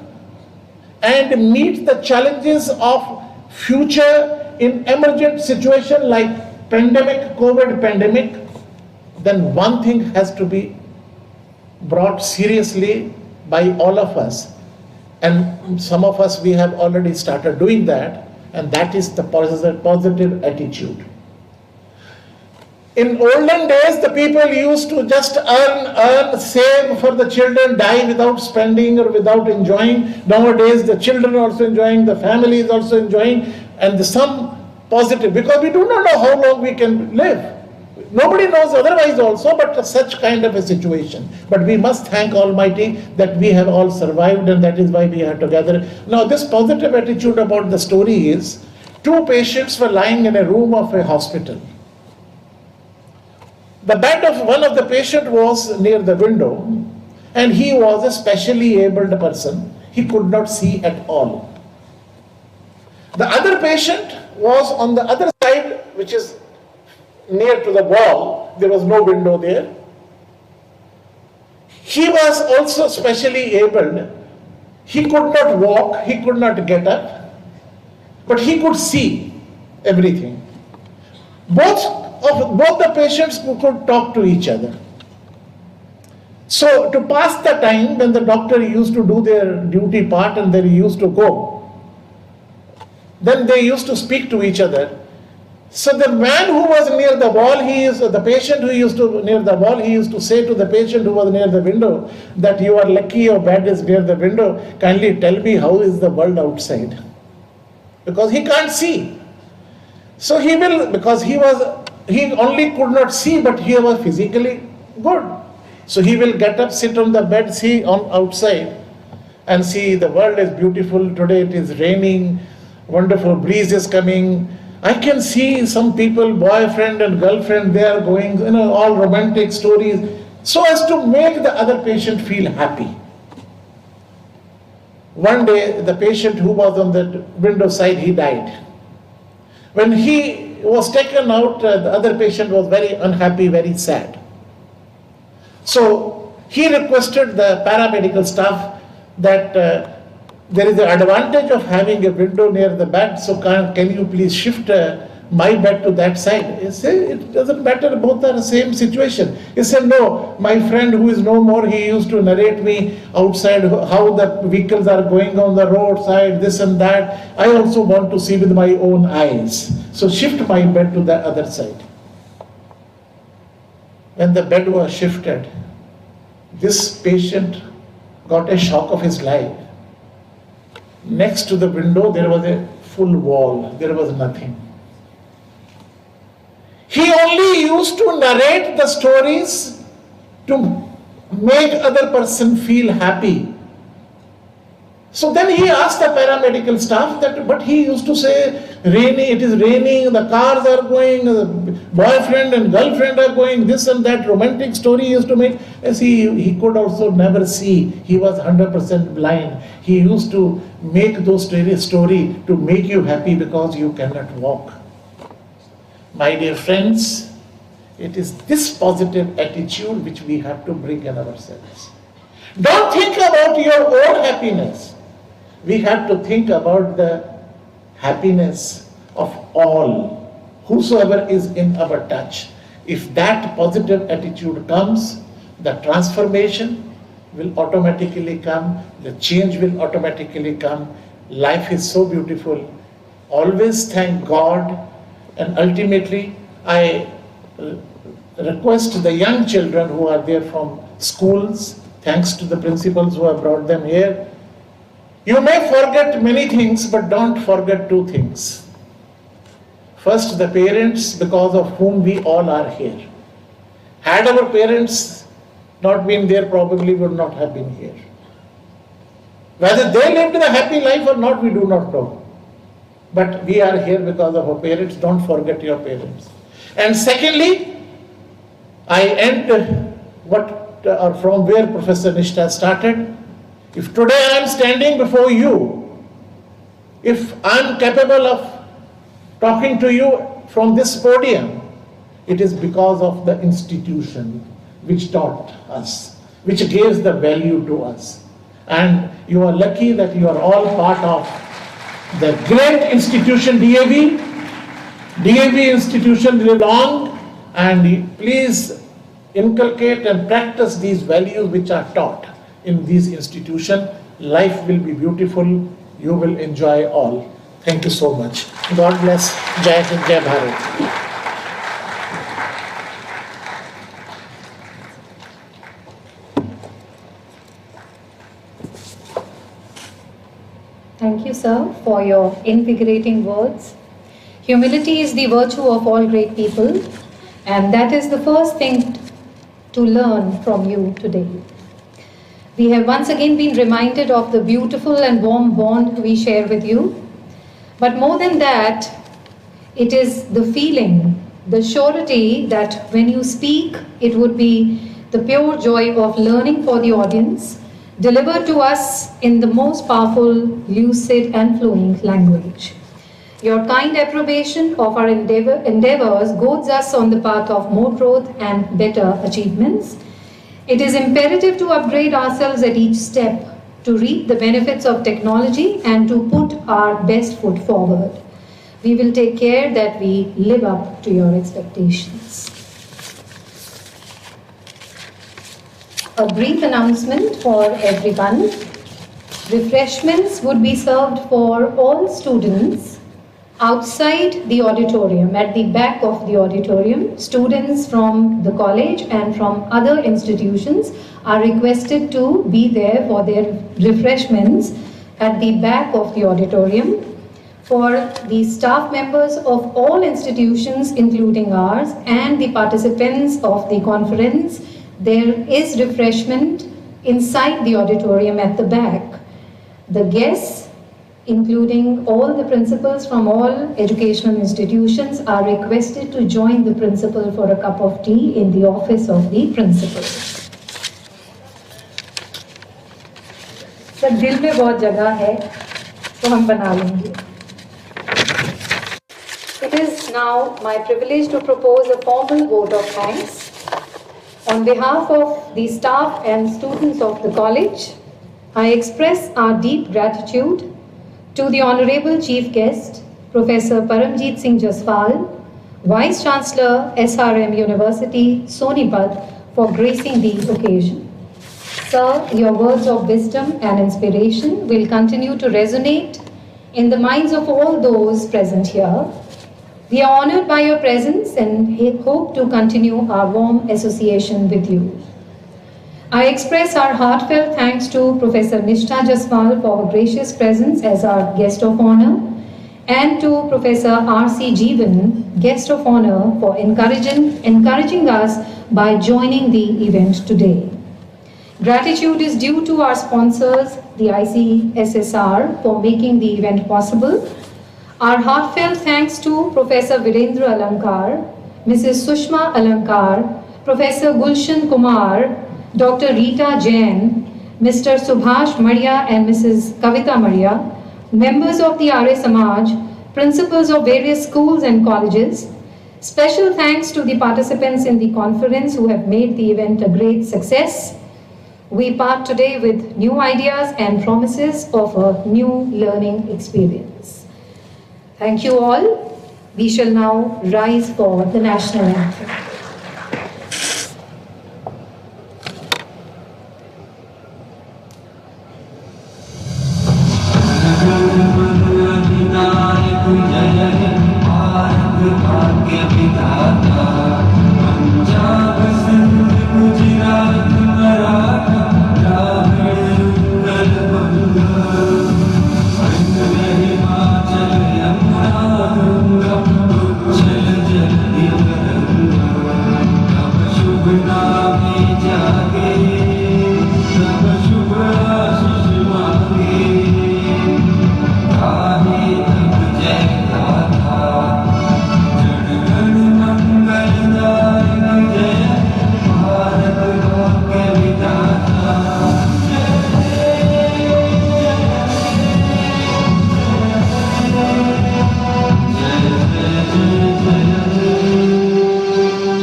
and meet the challenges of future in emergent situation like pandemic, COVID pandemic, then one thing has to be brought seriously by all of us. And some of us, we have already started doing that, and that is the positive attitude. In olden days, the people used to just earn, save for the children, die without spending or without enjoying. Nowadays, the children are also enjoying, the family is also enjoying, and some positive, because we do not know how long we can live. Nobody knows otherwise also, but such kind of a situation. But we must thank Almighty that we have all survived, and that is why we are together. Now, this positive attitude about the story is, two patients were lying in a room of a hospital. The bed of one of the patient was near the window, and he was a specially abled person. He could not see at all. The other patient was on the other side, which is near to the wall. There was no window there. He was also specially abled. He could not walk, he could not get up, but he could see everything. Both the patients could talk to each other. So to pass the time, when the doctor used to do their duty part and they used to go, then they used to speak to each other. So the man who was near the wall, the patient who used to near the wall, he used to say to the patient who was near the window that you are lucky your bed is near the window. Kindly tell me how is the world outside, because he can't see. So he will, because he only could not see, but he was physically good. So he will get up, sit on the bed, see on outside, and see the world is beautiful. Today it is raining, wonderful breeze is coming. I can see some people, boyfriend and girlfriend, they are going, all romantic stories, so as to make the other patient feel happy. One day, the patient who was on the window side, he died. When he was taken out, the other patient was very unhappy, very sad. So he requested the paramedical staff that there is an advantage of having a window near the bed, so can you please shift my bed to that side? He said, it doesn't matter, both are the same situation. He said, no, my friend who is no more, he used to narrate me outside how the vehicles are going on the roadside, this and that. I also want to see with my own eyes. So shift my bed to the other side. When the bed was shifted, this patient got a shock of his life. Next to the window, there was a full wall. There was nothing. He only used to narrate the stories to make other person feel happy. So then he asked the paramedical staff that, but he used to say, it is raining, the cars are going, the boyfriend and girlfriend are going, this and that romantic story he used to make. As he could also never see, he was 100% blind. He used to make those story to make you happy because you cannot walk. My dear friends, it is this positive attitude which we have to bring in ourselves. Don't think about your own happiness. We have to think about the happiness of all, whosoever is in our touch. If that positive attitude comes, the transformation will automatically come, the change will automatically come. Life is so beautiful. Always thank God, and ultimately I request the young children who are there from schools, thanks to the principals who have brought them here. You may forget many things, but don't forget two things. First, the parents, because of whom we all are here. Had our parents not been there, probably would not have been here. Whether they lived a happy life or not, we do not know. But we are here because of our parents. Don't forget your parents. And secondly, I end from where Professor Nishtha started. If today I am standing before you, if I am capable of talking to you from this podium, it is because of the institution which taught us, which gives the value to us. And you are lucky that you are all part of the great institution DAV. DAV institution belong, and please inculcate and practice these values which are taught in these institutions. Life will be beautiful. You will enjoy all. Thank you so much. God bless. Jai Hind, Jai Bharat.
Thank you, sir, for your invigorating words. Humility is the virtue of all great people, and that is the first thing to learn from you today. We have once again been reminded of the beautiful and warm bond we share with you. But more than that, it is the feeling, the surety that when you speak, it would be the pure joy of learning for the audience, delivered to us in the most powerful, lucid and flowing language. Your kind approbation of our endeavors goads us on the path of more growth and better achievements. It is imperative to upgrade ourselves at each step, to reap the benefits of technology and to put our best foot forward. We will take care that we live up to your expectations. A brief announcement for everyone. Refreshments would be served for all students outside the auditorium, at the back of the auditorium. Students from the college and from other institutions are requested to be there for their refreshments at the back of the auditorium. For the staff members of all institutions, including ours, and the participants of the conference, there is refreshment inside the auditorium at the back. The guests, including all the principals from all educational institutions, are requested to join the principal for a cup of tea in the office of the principal. Sir दिल में बहुत जगह है तो हम बना लेंगे. It is now my privilege to propose a formal vote of thanks. On behalf of the staff and students of the college, I express our deep gratitude to the Honorable Chief Guest, Professor Paramjit Singh Jaswal, Vice Chancellor, SRM University, Sonipat, for gracing the occasion. Sir, your words of wisdom and inspiration will continue to resonate in the minds of all those present here. We are honored by your presence and hope to continue our warm association with you. I express our heartfelt thanks to Professor Nishtha Jaswal for her gracious presence as our guest of honor, and to Professor R.C. Jeevan, guest of honor, for encouraging us by joining the event today. Gratitude is due to our sponsors, the ICSSR, for making the event possible. Our heartfelt thanks to Professor Virendra Alankar, Mrs. Sushma Alankar, Professor Gulshan Kumar, Dr. Rita Jain, Mr. Subhash Maria and Mrs. Kavita Maria, members of the Arya Samaj, principals of various schools and colleges. Special thanks to the participants in the conference who have made the event a great success. We part today with new ideas and promises of a new learning experience. Thank you all. We shall now rise for the national anthem.
Punjab Sindh Gujarat Maratha Dravida Utkal Bang Himachal